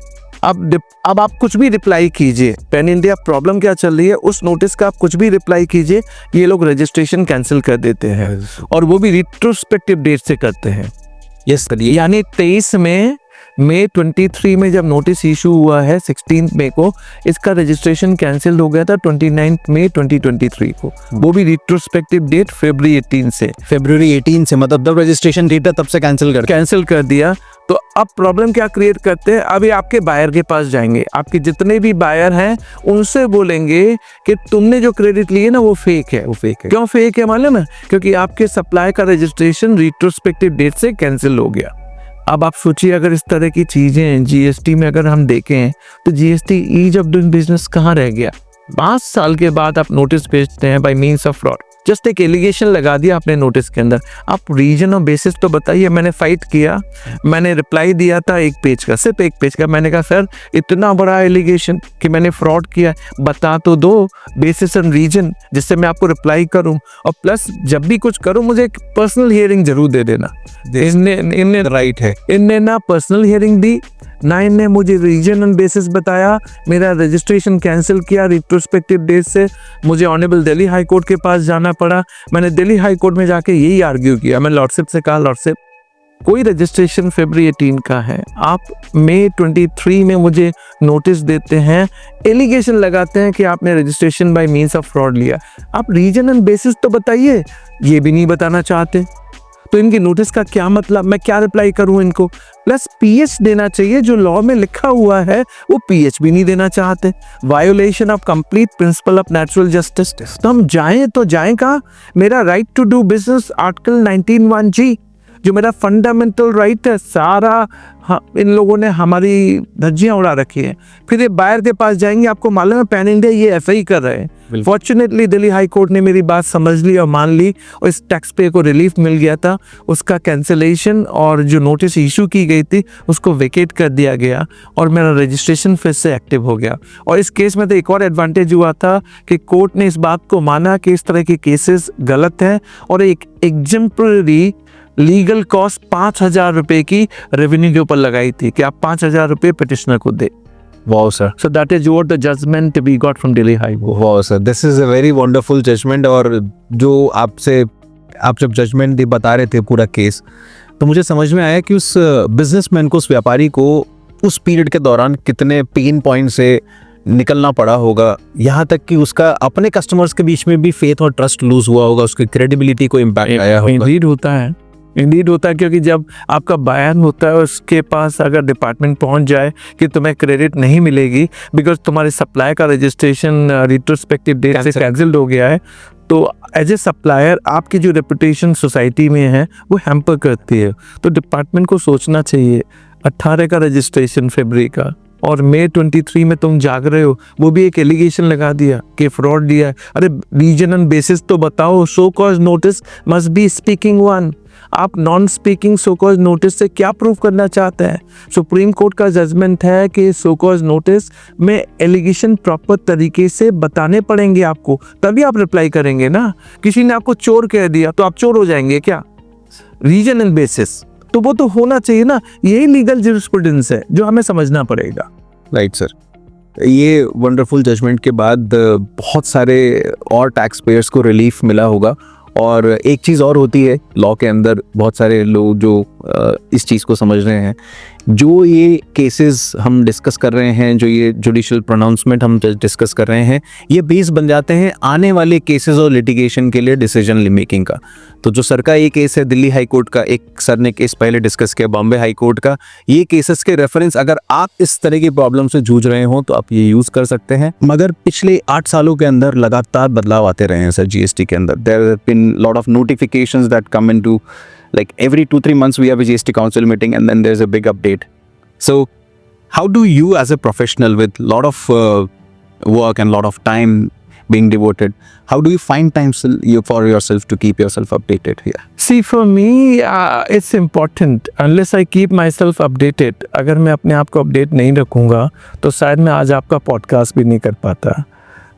अब आप कुछ भी रिप्लाई कीजिए, पैन इंडिया प्रॉब्लम क्या चल रही है उस नोटिस का आप कुछ भी रिप्लाई कीजिए, ये लोग रजिस्ट्रेशन कैंसिल कर देते हैं और वो भी रिट्रोस्पेक्टिव डेट से करते हैं। यस सर, यानी 23 मई 23 में जब नोटिस इशू हुआ है 16 मई को, इसका रजिस्ट्रेशन कैंसिल हो गया था 29 मई 2023 को, वो भी रिट्रोस्पेक्टिव डेट फरवरी 18 से मतलब जब रजिस्ट्रेशन डेट है तब से कैंसिल कर दिया। तो अब प्रॉब्लम क्या क्रिएट करते हैं, अभी आपके बायर के पास जाएंगे, आपके जितने भी बायर हैं उनसे बोलेंगे कि तुमने जो क्रेडिट लिए ना वो फेक है। क्यों फेक है मालूम है? क्योंकि आपके सप्लाई का रजिस्ट्रेशन रिट्रोस्पेक्टिव डेट से कैंसिल हो गया। अब आप सोचिए अगर इस तरह की चीजें GST में अगर हम देखें तो GST ease of doing business कहाँ रह गया? 5 साल के बाद आप नोटिस भेजते हैं bye means of fraud, just एक एलिगेशन लगा दिया आपने नोटिस के अंदर, आप रीजन और बेसिस तो बताइए। मैंने फाइट किया, मैंने रिप्लाई दिया था 1 पेज का, सिर्फ 1 पेज का। मैंने कहा सर इतना बड़ा एलिगेशन कि मैंने फ्रॉड किया, बता तो दो बेसिस एंड रीजन जिससे मैं आपको रिप्लाई करूं, और प्लस जब भी कुछ करूं मुझे एक पर्सनल हियरिंग जरूर दे देना। इनने राइट है, इनने ना पर्सनल हियरिंग दी ना इनने मुझे रीजन एंड बेसिस बताया, मेरा रजिस्ट्रेशन कैंसिल किया रिट्रोस्पेक्टिव डेट से। मुझे ऑनरेबल दिल्ली हाई कोर्ट के पास जाना पड़ा। मैंने दिल्ली हाई कोर्ट में जाके यही आर्ग्यू किया, मैं लॉर्डशिप से कहा लॉर्डशिप कोई रजिस्ट्रेशन फरवरी 18 का है, आप मई 23 में मुझे नोटिस देते हैं, एलिगेशन लगाते हैं कि आपने registration bye means of fraud लिया, आप रीजन एंड बेसिस तो बताइए, ये भी नहीं बताना चाहते। तो इनकी नोटिस का क्या मतलब, मैं क्या रिप्लाई करूं इनको? प्लस PH देना चाहिए, जो लॉ में लिखा हुआ है वो PH भी नहीं देना चाहते। Violation of complete principle of natural justice. तो हम जाएं तो जाएं कहाँ? मेरा right to do business article 19(1)(g जो मेरा फंडामेंटल राइट है, सारा इन लोगों ने हमारी धज्जियां उड़ा रखी है। फिर ये बायर के पास जाएंगे, आपको मालूम है पैन इंडिया ये FI कर रहे हैं। फॉर्चुनेटली दिल्ली हाई कोर्ट ने मेरी बात समझ ली और मान ली और इस टैक्स पे को रिलीफ मिल गया था, उसका कैंसिलेशन और जो नोटिस इशू की गई थी उसको वेकेट कर दिया गया और मेरा रजिस्ट्रेशन फिर से एक्टिव हो गया। और इस केस में तो एक और एडवांटेज हुआ था कि कोर्ट ने इस बात को माना कि इस तरह के केसेस गलत हैं और एक एग्जेम्पलरी लीगल कॉस्ट 5,000 रुपए की रेवेन्यू के ऊपर लगाई थी कि आप 5,000 रुपए पिटिशनर को दे। Wow sir. So that is what the judgment we got from Delhi High Court. Wow sir, this is a very wonderful judgment। और जो आप जब जजमेंट बता रहे थे पूरा केस, तो मुझे समझ में आया कि उस बिजनेसमैन को, उस व्यापारी को उस पीरियड के दौरान कितने पेन पॉइंट से निकलना पड़ा होगा, यहाँ तक कि उसका अपने कस्टमर्स के बीच में भी फेथ और ट्रस्ट लूज हुआ होगा, उसकी क्रेडिबिलिटी को इम्पैक्ट आया होगा। इंडीड होता है। इंडीड होता है, क्योंकि जब आपका बायन होता है उसके पास अगर डिपार्टमेंट पहुंच जाए कि तुम्हें क्रेडिट नहीं मिलेगी बिकॉज तुम्हारे सप्लाई का रजिस्ट्रेशन रिट्रोस्पेक्टिव डेट से कैंसिल्ड हो गया है, तो एज ए सप्लायर आपकी जो रेपुटेशन सोसाइटी में है वो हैम्पर करती है। तो डिपार्टमेंट को सोचना चाहिए, 18 का रजिस्ट्रेशन फरवरी का और मई 23 में तुम जाग रहे हो, वो भी एक एलिगेशन लगा दिया कि फ्रॉड दिया है। अरे रीजनल बेसिस तो बताओ, show cause notice must be speaking one. आप non speaking show cause notice से क्या प्रूव करना चाहते हैं? सुप्रीम कोर्ट का जजमेंट है कि सो कॉज नोटिस में एलिगेशन प्रॉपर तरीके से बताने पड़ेंगे आपको, तभी आप रिप्लाई करेंगे ना। किसी ने आपको चोर कह दिया तो आप चोर हो जाएंगे क्या? रीजनल बेसिस तो वो तो होना चाहिए ना। यही लीगल जूरिस्प्रूडेंस है जो हमें समझना पड़ेगा। राइट सर, ये वंडरफुल जजमेंट के बाद बहुत सारे और टैक्स पेयर्स को रिलीफ मिला होगा। और एक चीज़ और होती है लॉ के अंदर, बहुत सारे लोग जो इस चीज़ को समझ रहे हैं, जो ये केसेस हम डिस्कस कर रहे हैं, जो ये जुडिशियल प्रोनाउंसमेंट हम डिस्कस कर रहे हैं, ये बेस बन जाते हैं आने वाले केसेस और लिटिगेशन के लिए डिसीजन मेकिंग का। तो जो सर का ये केस है दिल्ली हाई कोर्ट का, एक सर ने केस पहले डिस्कस किया बॉम्बे हाई कोर्ट का, ये केसेस के रेफरेंस अगर आप इस तरह की प्रॉब्लम से जूझ रहे हो तो आप ये यूज़ कर सकते हैं। मगर पिछले 8 सालों के अंदर लगातार बदलाव आते रहे हैं सर जीएसटी के अंदर। There have been lot of notifications that come into, like every 2-3 months we have a GST council meeting and then there's a big update. So how do you as a professional with lot of work and lot of time being devoted, how do you find time for yourself to keep yourself updated here? See, for me, it's important. Unless I keep myself updated, अगर मैं अपने आप को अपडेट नहीं रखूँगा तो शायद मैं आज आपका पॉडकास्ट भी नहीं कर पाता।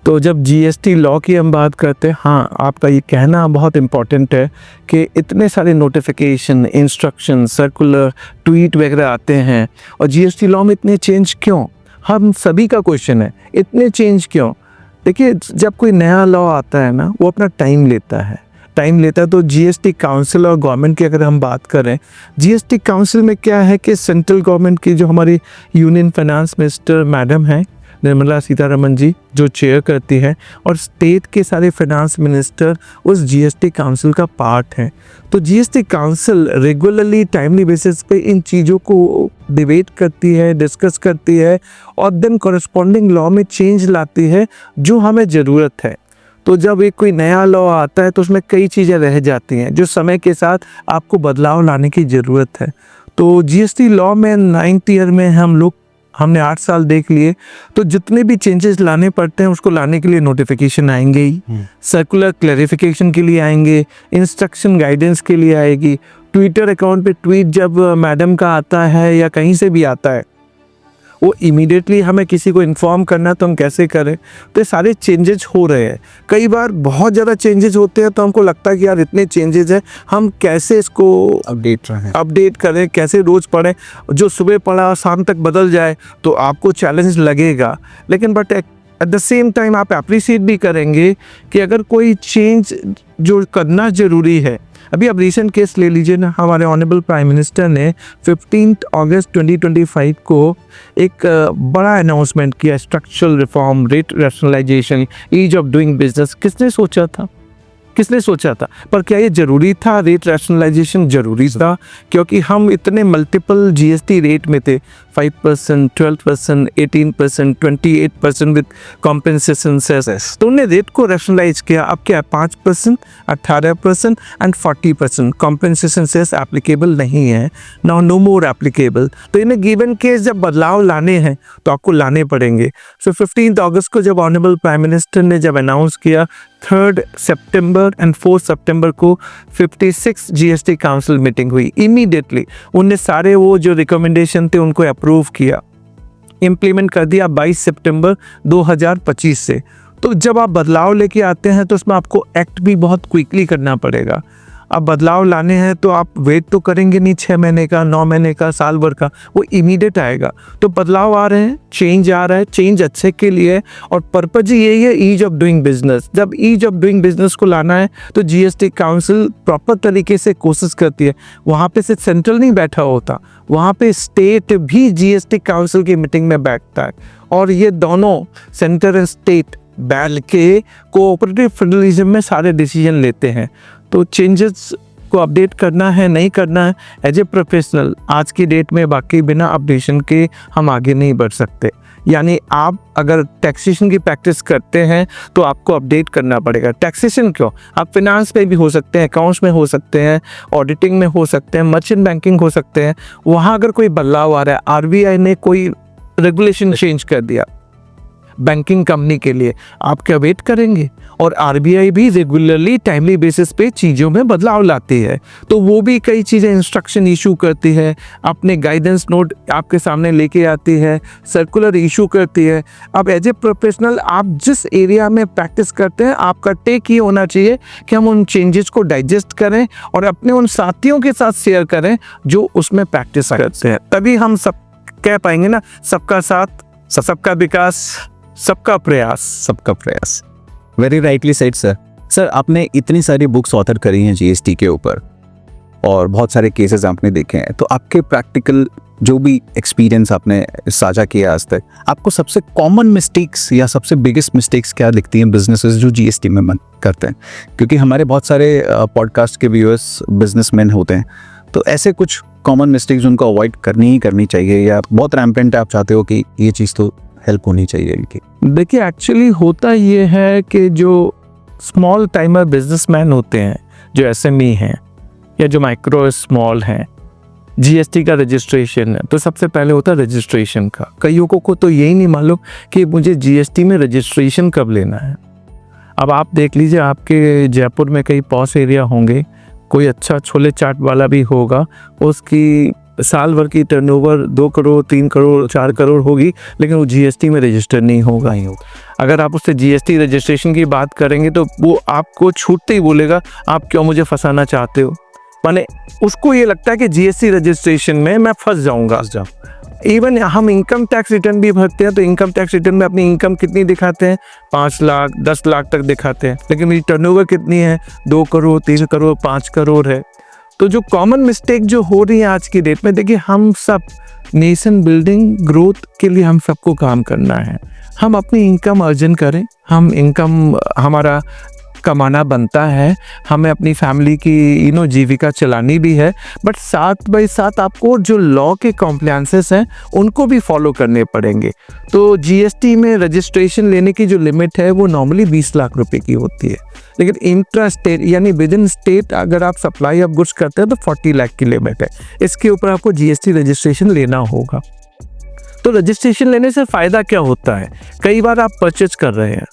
तो जब जीएसटी लॉ की हम बात करते हैं, हाँ आपका ये कहना बहुत इम्पॉर्टेंट है कि इतने सारे नोटिफिकेशन, इंस्ट्रक्शन, सर्कुलर, ट्वीट वगैरह आते हैं और जीएसटी लॉ में इतने चेंज क्यों? हम सभी का क्वेश्चन है, इतने चेंज क्यों? देखिए, जब कोई नया लॉ आता है ना, वो अपना टाइम लेता है। तो जीएसटी काउंसिल और गवर्नमेंट की अगर हम बात करें, जीएसटी काउंसिल में क्या है कि सेंट्रल गवर्नमेंट की जो हमारी यूनियन फाइनेंस मिनिस्टर मैडम हैं निर्मला सीतारमण जी, जो चेयर करती हैं, और स्टेट के सारे फाइनेंस मिनिस्टर उस जीएसटी काउंसिल का पार्ट हैं। तो GST council regularly timely basis पे इन चीज़ों को डिबेट करती है, डिस्कस करती है और देन कॉरस्पॉन्डिंग लॉ में चेंज लाती है जो हमें ज़रूरत है। तो जब एक कोई नया लॉ आता है तो उसमें कई चीज़ें रह जाती हैं जो समय के साथ आपको बदलाव लाने की ज़रूरत है। तो जीएसटी लॉ में 9th ईयर में हमने 8 साल देख लिए, तो जितने भी चेंजेस लाने पड़ते हैं उसको लाने के लिए नोटिफिकेशन आएंगे ही, सर्कुलर क्लैरिफिकेशन के लिए आएंगे, इंस्ट्रक्शन गाइडेंस के लिए आएगी, ट्विटर अकाउंट पे ट्वीट जब मैडम का आता है या कहीं से भी आता है, वो इमीडिएटली हमें किसी को इन्फॉर्म करना तो हम कैसे करें? तो ये सारे चेंजेस हो रहे हैं। कई बार बहुत ज़्यादा चेंजेस होते हैं तो हमको लगता है कि यार इतने चेंजेस हैं, हम कैसे इसको अपडेट करें, कैसे रोज़ पढ़ें? जो सुबह पढ़ा शाम तक बदल जाए तो आपको चैलेंज लगेगा, लेकिन but at the same time आप अप्रिशिएट भी करेंगे कि अगर कोई चेंज जो करना ज़रूरी है। अभी आप रिसेंट केस ले लीजिए ना, हमारे ऑनरेबल प्राइम मिनिस्टर ने 15 अगस्त 2025 को एक बड़ा अनाउंसमेंट किया, structural reform, rate rationalisation, ease of doing business. किसने सोचा था? पर क्या ये ज़रूरी था? रेट रैशनलाइजेशन ज़रूरी था क्योंकि हम इतने मल्टीपल जीएसटी रेट में थे, 5%, 12%, 18%, 28% विद कॉम्पेंसेशन सेस। तो उन्हें रेट को रैशनलाइज किया। अब क्या है? 5%, 18% एंड 40% कॉम्पेंसेशन सेस एप्लीकेबल नहीं है, नो मोर एप्लीकेबल। तो इन्हें गिवन केस जब बदलाव लाने हैं तो आपको लाने पड़ेंगे। सो 15 अगस्त को जब ऑनरेबल प्राइम मिनिस्टर ने जब अनाउंस किया, 3 सितंबर एंड 4 सितंबर को 56 जीएसटी काउंसिल मीटिंग हुई। इमीडिएटली उनने सारे वो जो रिकमेंडेशन थे उनको अप्रूव किया, इम्प्लीमेंट कर दिया 22 सितंबर 2025 से। तो जब आप बदलाव लेके आते हैं तो उसमें आपको एक्ट भी बहुत क्विकली करना पड़ेगा। अब बदलाव लाने हैं तो आप वेट तो करेंगे नहीं 6 महीने का, 9 महीने का, साल भर का, वो इमीडिएट आएगा। तो बदलाव आ रहे हैं, चेंज आ रहा है, चेंज अच्छे के लिए है और पर्पज यही है, ईज ऑफ डूइंग बिजनेस। जब ईज ऑफ डूइंग बिजनेस को लाना है तो जीएसटी काउंसिल प्रॉपर तरीके से कोशिश करती है। वहाँ पे सिर्फ सेंट्रल नहीं बैठा होता, वहाँ पे स्टेट भी जीएसटी काउंसिल की मीटिंग में बैठता है और ये दोनों सेंटर एंड स्टेट बैठ के कोऑपरेटिव फेडरलिज्म में सारे डिसीजन लेते हैं। तो चेंजेस आपको अपडेट करना है नहीं करना है, एज ए प्रोफेशनल आज की डेट में बाकी बिना अपडेशन के हम आगे नहीं बढ़ सकते। यानी आप अगर टैक्सेशन की प्रैक्टिस करते हैं तो आपको अपडेट करना पड़ेगा। टैक्सेशन क्यों, आप फिनांस में भी हो सकते हैं, अकाउंट्स में हो सकते हैं, ऑडिटिंग में हो सकते हैं, मर्चेंट बैंकिंग हो सकते हैं। वहाँ अगर कोई बदलाव आ रहा है, आरबीआई ने कोई रेगुलेशन चेंज कर दिया बैंकिंग कंपनी के लिए, आप क्या वेट करेंगे? और आरबीआई भी रेगुलरली टाइमली बेसिस पे चीज़ों में बदलाव लाती है, तो वो भी कई चीज़ें इंस्ट्रक्शन इशू करती है, अपने गाइडेंस नोट आपके सामने लेके आती है, सर्कुलर इशू करती है। अब एज ए प्रोफेशनल आप जिस एरिया में प्रैक्टिस करते हैं, आपका टेक ये होना चाहिए कि हम उन चेंजेस को डाइजेस्ट करें और अपने उन साथियों के साथ शेयर करें जो उसमें प्रैक्टिस करते हैं। तभी हम सब कह पाएंगे ना, सबका साथ, सबका विकास, सबका प्रयास। Very rightly said sir. Sir, आपने इतनी सारी बुक्स ऑथर करी हैं जीएसटी के ऊपर और बहुत सारे केसेस आपने देखे हैं, तो आपके प्रैक्टिकल जो भी एक्सपीरियंस आपने साझा किया आज तक, आपको सबसे कॉमन मिस्टेक्स या सबसे बिगेस्ट मिस्टेक्स क्या दिखती हैं बिजनेसेस जो जीएसटी में करते हैं? क्योंकि हमारे बहुत सारे पॉडकास्ट के व्यूअर्स बिजनेसमैन होते हैं, तो ऐसे कुछ कॉमन मिस्टेक्स उनको अवॉइड करनी चाहिए, या बहुत रैम्पेंट है आप चाहते हो कि ये चीज़ तो हेल्प होनी चाहिए इनकी? देखिए, एक्चुअली होता ये है कि जो स्मॉल टाइमर बिजनेसमैन होते हैं, जो एसएमई हैं या जो माइक्रो स्मॉल हैं, जीएसटी का रजिस्ट्रेशन है तो सबसे पहले होता है रजिस्ट्रेशन का। कईयों को तो यही नहीं मालूम कि मुझे जीएसटी में रजिस्ट्रेशन कब लेना है। अब आप देख लीजिए, आपके जयपुर में कई पॉश एरिया होंगे, कोई अच्छा छोले चाट वाला भी होगा, उसकी साल भर की टर्नओवर 2 करोड़ 3 करोड़ 4 करोड़ होगी, लेकिन वो जीएसटी में रजिस्टर नहीं होगा। अगर आप उससे जीएसटी रजिस्ट्रेशन की बात करेंगे तो वो आपको छूटते ही बोलेगा, आप क्यों मुझे फंसाना चाहते हो। माने उसको ये लगता है कि जीएसटी रजिस्ट्रेशन में मैं फंस जाऊंगा। इवन हम इनकम टैक्स रिटर्न भी भरते हैं, तो इनकम टैक्स रिटर्न में अपनी इनकम कितनी दिखाते हैं? 5 लाख 10 लाख तक दिखाते हैं, लेकिन मेरी टर्नओवर कितनी है? 2 करोड़ 3 करोड़ 5 करोड़ है। तो जो कॉमन मिस्टेक जो हो रही है आज की डेट में, देखिए हम सब नेशन बिल्डिंग ग्रोथ के लिए हम सबको काम करना है। हम अपनी इनकम अर्जन करें, हम इनकम हमारा कमाना बनता है, हमें अपनी फैमिली की जीविका चलानी भी है, बट साथ बाई साथ आपको जो लॉ के कॉम्प्लायंसेस हैं उनको भी फॉलो करने पड़ेंगे। तो जीएसटी में रजिस्ट्रेशन लेने की जो लिमिट है वो नॉर्मली 20 लाख रुपए की होती है, लेकिन इंट्रा स्टेट यानी विद इन स्टेट अगर आप सप्लाई ऑफ गुड्स करते हैं तो 40 लाख की लिमिट है। इसके ऊपर आपको जीएसटी रजिस्ट्रेशन लेना होगा। तो रजिस्ट्रेशन लेने से फ़ायदा क्या होता है? कई बार आप परचेज कर रहे हैं,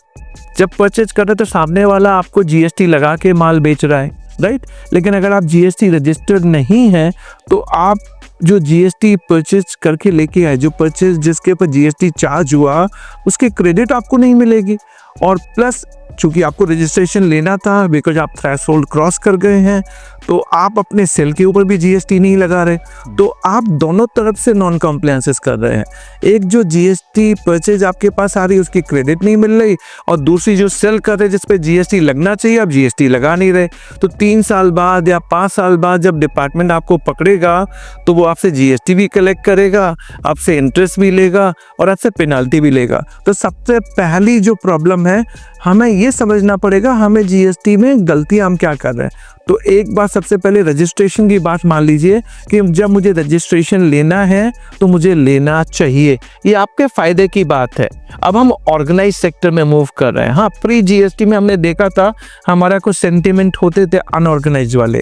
जब परचेज कर रहे हैं तो सामने वाला आपको जीएसटी लगा के माल बेच रहा है, राइट? लेकिन अगर आप जीएसटी रजिस्टर्ड नहीं है तो आप जो जीएसटी परचेज करके लेके आए, जो परचेज जिसके ऊपर जीएसटी चार्ज हुआ, उसके क्रेडिट आपको नहीं मिलेगी। और प्लस चूंकि आपको रजिस्ट्रेशन लेना था, बिकॉज आप थ्रेशोल्ड क्रॉस कर गए हैं, तो आप अपने सेल के ऊपर भी जीएसटी नहीं लगा रहे, तो आप दोनों तरफ से नॉन कॉम्प्लायंसेस कर रहे हैं। एक जो जीएसटी परचेज आपके पास आ रही है उसकी क्रेडिट नहीं मिल रही, और दूसरी जो सेल कर रहे जिस पे जीएसटी लगना चाहिए आप जीएसटी लगा नहीं रहे। तो 3 साल बाद या 5 साल बाद जब डिपार्टमेंट आपको पकड़ेगा तो वो आपसे जीएसटी भी कलेक्ट करेगा, आपसे इंटरेस्ट भी लेगा और आपसे पेनाल्टी भी लेगा। तो सबसे पहली जो प्रॉब्लम है, हमें ये समझना पड़ेगा हमें जीएसटी में गलतियां हम क्या कर रहे हैं। तो एक बात सबसे पहले रजिस्ट्रेशन की बात मान लीजिए कि जब मुझे रजिस्ट्रेशन लेना है तो मुझे लेना चाहिए, ये आपके फायदे की बात है। अब हम ऑर्गेनाइज सेक्टर में मूव कर रहे हैं। हाँ, प्री जीएसटी में हमने देखा था हमारा कुछ सेंटिमेंट होते थे अनऑर्गेनाइज वाले,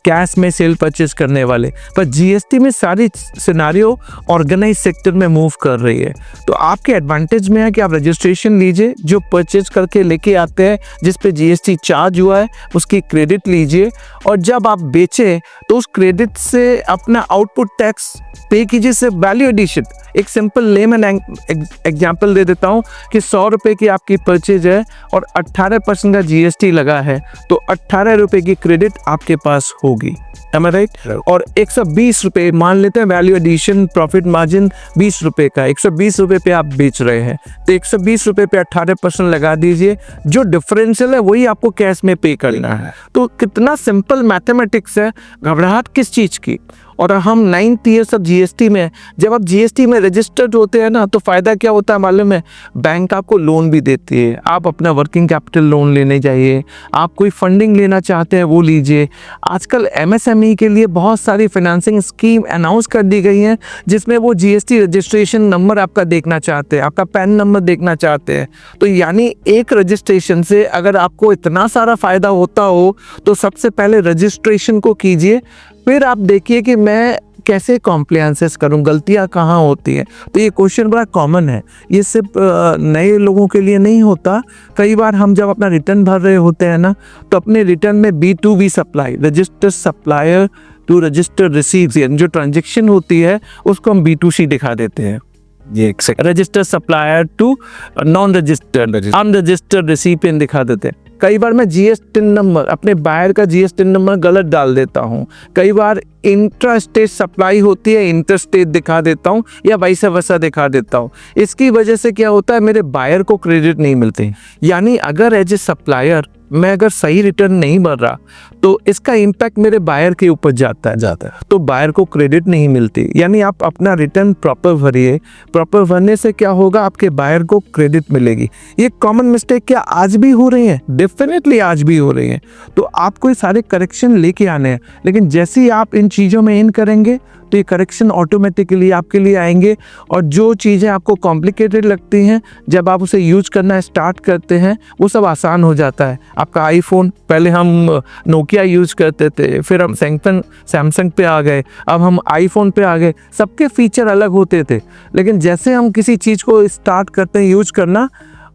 कैश में सेल परचेज करने वाले, पर जीएसटी में सारी सिनारियो ऑर्गेनाइज सेक्टर में मूव कर रही है। तो आपके एडवांटेज में है कि आप रजिस्ट्रेशन लीजिए, जो परचेज करके लेके आते हैं जिस पे जीएसटी चार्ज हुआ है उसकी क्रेडिट लीजिए, और जब आप बेचें तो उस क्रेडिट से अपना आउटपुट टैक्स पे कीजिए, से वैल्यू एडिशन। एक सिंपल लेमन एग्जाम्पल दे देता हूँ कि 100 रुपये की आपकी परचेज है और 18% का जीएसटी लगा है, तो 18 रुपये की क्रेडिट आपके पास होगी। Am I right? और 120 रुपये मान लेते हैं वैल्यू एडिशन, प्रॉफिट मार्जिन 20 रुपये का, 120 रुपये पे आप बेच रहे हैं, तो 120 रुपये पे 18% लगा दीजिए, जो डिफरेंशियल है वही आपको कैश में पे करना है। तो कितना सिंपल मैथमेटिक्स है, घबराहट किस चीज़ की। और हम 9th ईयर सब जीएसटी में हैं। जब आप जीएसटी में रजिस्टर्ड होते हैं ना, तो फ़ायदा क्या होता है मालूम है? बैंक आपको लोन भी देती है, आप अपना वर्किंग कैपिटल लोन लेने जाइए, आप कोई फंडिंग लेना चाहते हैं वो लीजिए। आजकल एमएसएमई के लिए बहुत सारी फाइनेंसिंग स्कीम अनाउंस कर दी गई हैं, जिसमें वो जीएसटी रजिस्ट्रेशन नंबर आपका देखना चाहते हैं, आपका पैन नंबर देखना चाहते हैं। तो यानी एक रजिस्ट्रेशन से अगर आपको इतना सारा फ़ायदा होता हो तो सबसे पहले रजिस्ट्रेशन को कीजिए, फिर आप देखिए कि मैं कैसे कॉम्प्लायंसेस करूं, गलतियां कहाँ होती हैं। तो ये क्वेश्चन बड़ा कॉमन है, ये सिर्फ नए लोगों के लिए नहीं होता। कई बार हम जब अपना रिटर्न भर रहे होते हैं ना, तो अपने रिटर्न में B2B supply, registered supplier to registered receives, यानी जो ट्रांजेक्शन होती है उसको हम B2C दिखा देते हैं। ये registered supplier to non registered unregistered recipient दिखा देते हैं। कई बार मैं जीएसटी नंबर, अपने बायर का जीएसटी नंबर गलत डाल देता हूँ। कई बार इंट्रा स्टेट सप्लाई होती है, इंटर स्टेट दिखा देता हूँ या वाइस वर्सा दिखा देता हूँ। इसकी वजह से क्या होता है, मेरे बायर को क्रेडिट नहीं मिलते। यानी अगर एज ए सप्लायर मैं अगर सही रिटर्न नहीं भर रहा तो इसका इम्पैक्ट मेरे बायर के ऊपर जाता है, तो बायर को क्रेडिट नहीं मिलती। यानी आप अपना रिटर्न प्रॉपर भरिए, प्रॉपर भरने से क्या होगा, आपके बायर को क्रेडिट मिलेगी। ये कॉमन मिस्टेक क्या आज भी हो रही है? डेफिनेटली आज भी हो रही है। तो आपको ये सारे करेक्शन लेके आने हैं, लेकिन जैसे ही आप इन चीज़ों में इन करेंगे तो ये करेक्शन ऑटोमेटिकली आपके लिए आएंगे। और जो चीज़ें आपको कॉम्प्लिकेटेड लगती हैं, जब आप उसे यूज करना स्टार्ट करते हैं वो सब आसान हो जाता है। आपका आईफोन, पहले हम नोकिया यूज करते थे, फिर हम सैमसंग पे आ गए, अब हम आईफोन पे आ गए। सबके फीचर अलग होते थे, लेकिन जैसे हम किसी चीज़ को स्टार्ट करते हैं यूज करना,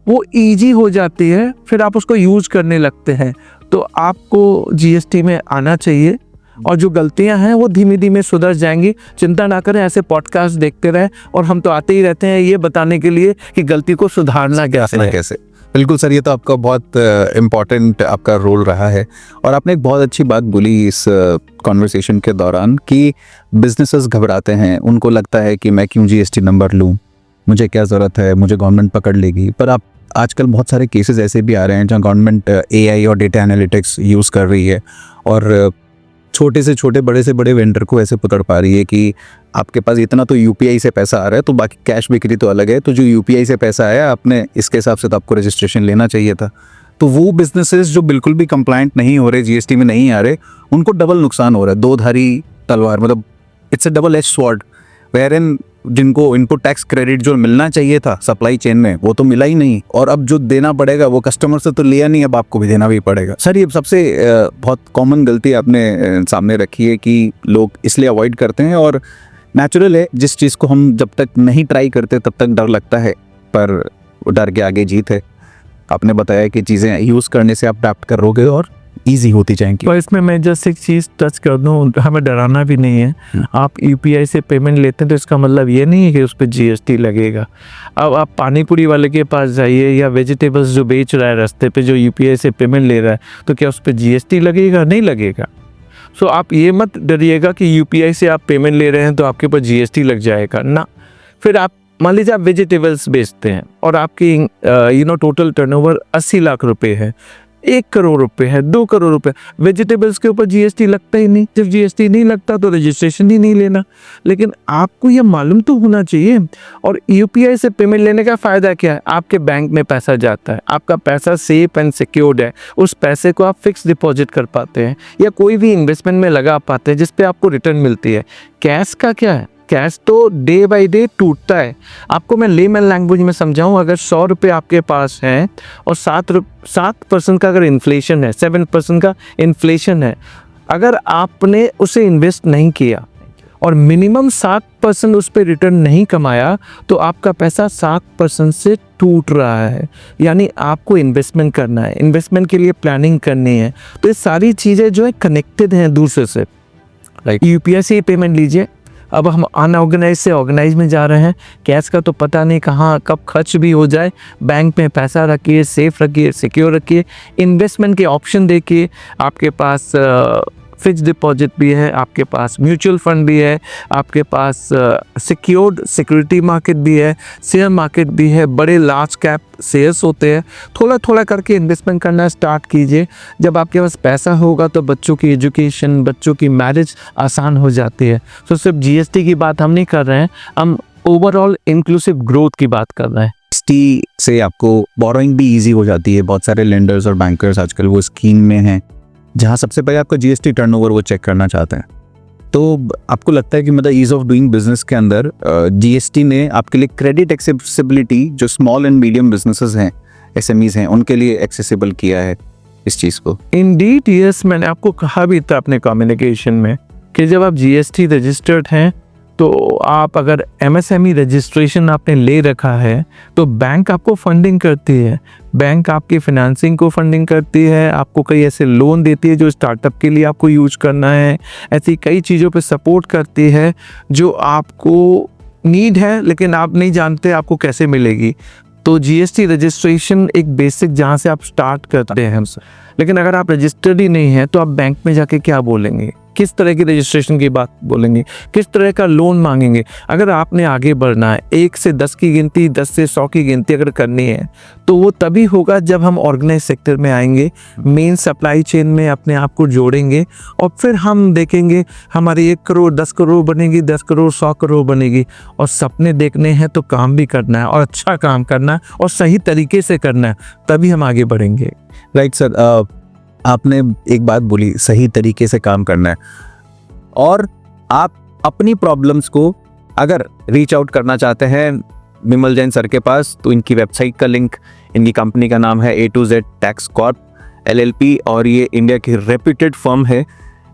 वो ईजी हो जाती है, फिर आप उसको यूज करने लगते हैं। तो आपको जीएसटी में आना चाहिए और जो गलतियां हैं वो धीमे धीमे सुधर जाएंगी। चिंता ना करें, ऐसे पॉडकास्ट देखते रहें और हम तो आते ही रहते हैं ये बताने के लिए कि गलती को सुधारना कैसे। बिल्कुल सर, ये तो आपका बहुत इम्पोर्टेंट आपका रोल रहा है। और आपने एक बहुत अच्छी बात बोली इस कॉन्वर्सेशन के दौरान कि बिजनेसेस घबराते हैं, उनको लगता है कि मैं क्यों जीएसटी नंबर लूँ, मुझे क्या ज़रूरत है, मुझे गवर्नमेंट पकड़ लेगी। पर आप आजकल बहुत सारे केसेस ऐसे भी आ रहे हैं जहाँ गवर्नमेंट AI और डेटा एनालिटिक्स यूज़ कर रही है और छोटे से छोटे, बड़े से बड़े वेंडर को ऐसे पकड़ पा रही है कि आपके पास इतना तो यूपीआई से पैसा आ रहा है, तो बाकी कैश बिक्री तो अलग है, तो जो यूपीआई से पैसा आया आपने, इसके हिसाब से तो आपको रजिस्ट्रेशन लेना चाहिए था। तो वो बिजनेसेस जो बिल्कुल भी कंप्लाइंट नहीं हो रहे, जीएसटी में नहीं आ रहे, उनको डबल नुकसान हो रहा है। दो धारी तलवार, मतलब it's a double edge sword, wherein जिनको इनपुट टैक्स क्रेडिट जो मिलना चाहिए था सप्लाई चेन में, वो तो मिला ही नहीं, और अब जो देना पड़ेगा वो कस्टमर से तो लिया नहीं, अब आपको भी देना भी पड़ेगा। सर, ये सबसे बहुत कॉमन गलती आपने सामने रखी है कि लोग इसलिए अवॉइड करते हैं, और नेचुरल है, जिस चीज़ को हम जब तक नहीं ट्राई करते तब तक डर लगता है, पर डर के आगे जीत है। आपने बताया कि चीज़ें यूज़ करने से आप अडैप्ट करोगे और ईजी होती जाएंगी। और इसमें मैं जस्ट एक चीज़ टच कर दूँ, हमें डराना भी नहीं है। आप यूपीआई से पेमेंट लेते हैं तो इसका मतलब ये नहीं है कि उस पर जीएसटी लगेगा। अब आप पानीपुरी वाले के पास जाइए या वेजिटेबल्स जो बेच रहा है रास्ते पे, जो यूपीआई से पेमेंट ले रहा है, तो क्या उस पर जीएसटी लगेगा? नहीं लगेगा। सो आप ये मत डरिएगा कि यूपीआई से आप पेमेंट ले रहे हैं तो आपके ऊपर जीएसटी लग जाएगा ना। फिर आप मान लीजिए आप वेजिटेबल्स बेचते हैं और आपकी टोटल टर्नओवर 80 लाख रुपए है, 1 करोड़ रुपए है, 2 करोड़ रुपए, वेजिटेबल्स के ऊपर जीएसटी लगता ही नहीं। जब जीएसटी नहीं लगता तो रजिस्ट्रेशन ही नहीं लेना। लेकिन आपको यह मालूम तो होना चाहिए। और यूपीआई से पेमेंट लेने का फ़ायदा क्या है? आपके बैंक में पैसा जाता है, आपका पैसा सेफ एंड सिक्योर्ड है, उस पैसे को आप फिक्स डिपॉजिट कर पाते हैं या कोई भी इन्वेस्टमेंट में लगा पाते हैं जिस पे आपको रिटर्न मिलती है। कैश का क्या है? कैश तो डे बाय डे टूटता है। आपको मैं लेमन लैंग्वेज में समझाऊं, अगर 100 रुपये आपके पास हैं और 7% का अगर इन्फ्लेशन है, 7% का इन्फ्लेशन है, अगर आपने उसे इन्वेस्ट नहीं किया और मिनिमम 7% उस पर रिटर्न नहीं कमाया, तो आपका पैसा 7% से टूट रहा है। यानी आपको इन्वेस्टमेंट करना है, इन्वेस्टमेंट के लिए प्लानिंग करनी है। तो ये सारी चीज़ें जो है कनेक्टेड हैं दूसरे से। यूपीआई से पेमेंट लीजिए, अब हम अनऑर्गेनाइज से ऑर्गेनाइज में जा रहे हैं। कैश का तो पता नहीं कहाँ कब खर्च भी हो जाए। बैंक में पैसा रखिए, सेफ रखिए, सिक्योर रखिए, इन्वेस्टमेंट के ऑप्शन देखिए। आपके पास फिक्स डिपॉजिट भी है, आपके पास म्यूचुअल फंड भी है, आपके पास सिक्योर्ड सिक्योरिटी मार्केट भी है, शेयर मार्केट भी है, बड़े लार्ज कैप शेयर्स होते हैं। थोड़ा थोड़ा करके इन्वेस्टमेंट करना स्टार्ट कीजिए। जब आपके पास पैसा होगा तो बच्चों की एजुकेशन, बच्चों की मैरिज आसान हो जाती है। तो सिर्फ जीएसटी की बात हम नहीं कर रहे हैं, हम ओवरऑल इंक्लूसिव ग्रोथ की बात कर रहे हैं। जीएसटी से आपको बोरोइंग भी इजी हो जाती है। बहुत सारे लेंडर्स और बैंकर्स आजकल वो स्कीम में हैं जहाँ सबसे पहले आपका जीएसटी टर्नओवर वो चेक करना चाहते हैं। तो आपको लगता है कि मतलब ईज ऑफ डूइंग बिजनेस के अंदर जीएसटी ने आपके लिए क्रेडिट एक्सेसिबिलिटी जो स्मॉल एंड मीडियम बिजनेसेस हैं, एसएमईज हैं, उनके लिए एक्सेसिबल किया है इस चीज़ को? इंडीड यस, मैंने आपको कहा भी था अपने कम्युनिकेशन में कि जब आप जीएसटी रजिस्टर्ड हैं तो आप अगर एमएसएमई रजिस्ट्रेशन आपने ले रखा है तो बैंक आपको फंडिंग करती है, बैंक आपकी फिनेंसिंग को फंडिंग करती है, आपको कई ऐसे लोन देती है जो स्टार्टअप के लिए आपको यूज करना है, ऐसी कई चीज़ों पे सपोर्ट करती है जो आपको नीड है लेकिन आप नहीं जानते आपको कैसे मिलेगी। तो जीएसटी रजिस्ट्रेशन एक बेसिक जहाँ से आप स्टार्ट करते हैं हमसे। लेकिन अगर आप रजिस्टर्ड ही नहीं है तो आप बैंक में जाके क्या बोलेंगे, किस तरह की रजिस्ट्रेशन की बात बोलेंगे, किस तरह का लोन मांगेंगे? अगर आपने आगे बढ़ना है, 1 से 10 की गिनती, 10 से 100 की गिनती अगर करनी है तो वो तभी होगा जब हम ऑर्गेनाइज सेक्टर में आएंगे, मेन सप्लाई चेन में अपने आप को जोड़ेंगे और फिर हम देखेंगे हमारी 1 करोड़ 10 करोड़ बनेगी, 10 करोड़ 100 करोड़ बनेगी। और सपने देखने हैं तो काम भी करना है और अच्छा काम करना है और सही तरीके से करना है, तभी हम आगे बढ़ेंगे। राइट सर, आपने एक बात बोली, सही तरीके से काम करना है। और आप अपनी प्रॉब्लम्स को अगर रीच आउट करना चाहते हैं विमल जैन सर के पास तो इनकी वेबसाइट का लिंक, इनकी कंपनी का नाम है A to Z tax Corp LLP और ये इंडिया की रेप्यूटेड फर्म है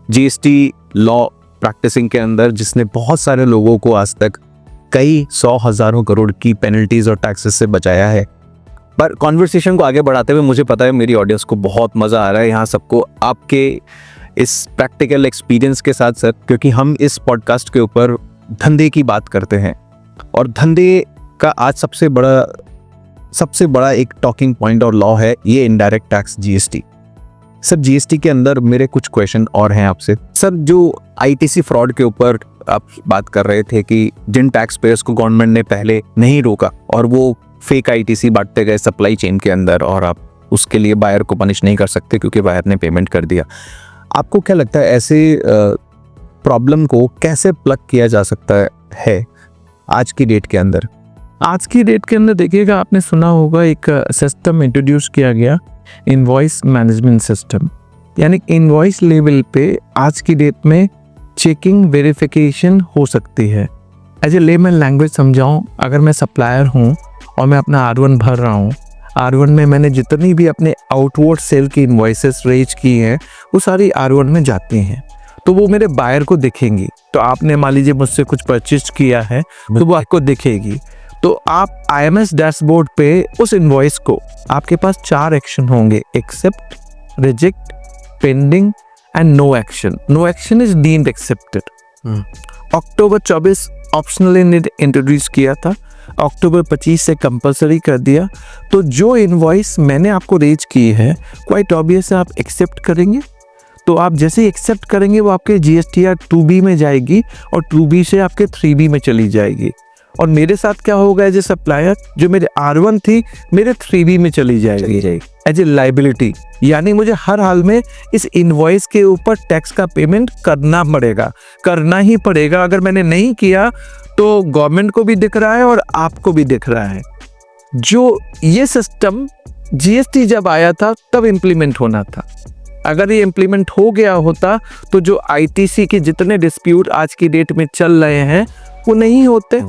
जीएसटी लॉ प्रैक्टिसिंग के अंदर, जिसने बहुत सारे लोगों को आज तक कई 100 हज़ारों करोड़ की पेनल्टीज और टैक्सेस से बचाया है। पर कॉन्वर्सेशन को आगे बढ़ाते हुए मुझे पता है मेरी ऑडियंस को बहुत मज़ा आ रहा है यहाँ सबको आपके इस प्रैक्टिकल एक्सपीरियंस के साथ सर, क्योंकि हम इस पॉडकास्ट के ऊपर धंधे की बात करते हैं और धंधे का आज सबसे बड़ा एक टॉकिंग पॉइंट और लॉ है ये indirect tax GST. Sir GST के अंदर मेरे कुछ क्वेश्चन और हैं आपसे। सर जो आईटीसी फ्रॉड के ऊपर आप बात कर रहे थे कि जिन टैक्स पेयर्स को गवर्नमेंट ने पहले नहीं रोका और वो फेक आईटीसी बांटते गए सप्लाई चेन के अंदर और आप उसके लिए बायर को पनिश नहीं कर सकते क्योंकि बायर ने पेमेंट कर दिया, आपको क्या लगता है ऐसे प्रॉब्लम को कैसे प्लग किया जा सकता है आज की डेट के अंदर? आज की डेट के अंदर देखिएगा, आपने सुना होगा एक सिस्टम इंट्रोड्यूस किया गया, इनवॉइस मैनेजमेंट सिस्टम। यानी इनवॉइस लेवल पे आज की डेट में चेकिंग वेरिफिकेशन हो सकती है। एज ए लेमन लैंग्वेज समझाऊँ, अगर मैं सप्लायर हूँ और मैं अपना R1 भर रहा हूँ, R1 में मैंने जितनी भी अपने आउटवर्ड सेल की इनवॉइसेस रेज की हैं वो सारी R1 में जाती हैं, तो वो मेरे बायर को दिखेंगी। तो आपने मान लीजिए मुझसे कुछ परचेज किया है तो वो आपको दिखेगी। तो आप IMS डैशबोर्ड पे उस इनवॉइस को, आपके पास 4 एक्शन होंगे, accept, reject, pending and no action. No action is deemed accepted. अक्टूबर 24 ऑप्शनली ने इंट्रोड्यूस किया था, अक्टूबर 25 से कंपलसरी कर दिया। तो जो इनवॉइस मैंने आपको रेज की है क्वाइट ऑब्वियस है आप एक्सेप्ट करेंगे। तो आप जैसे ही एक्सेप्ट करेंगे वो आपके GSTR 2B में जाएगी और 2B से आपके 3B में चली जाएगी। और मेरे साथ क्या होगा एज ए सप्लायर, जो मेरे R1 थी मेरे 3B में चली जाएगी एज ए लाइबिलिटी। यानी मुझे हर हाल में इस इनवॉइस के ऊपर टैक्स का पेमेंट करना ही पड़ेगा। अगर मैंने नहीं किया तो गवर्नमेंट को भी दिख रहा है और आपको भी दिख रहा है। जो ये सिस्टम GST जब आया था तब इम्प्लीमेंट होना था। अगर ये इम्प्लीमेंट हो गया होता तो जो ITC के जितने डिस्प्यूट आज की डेट में चल रहे हैं वो नहीं होते।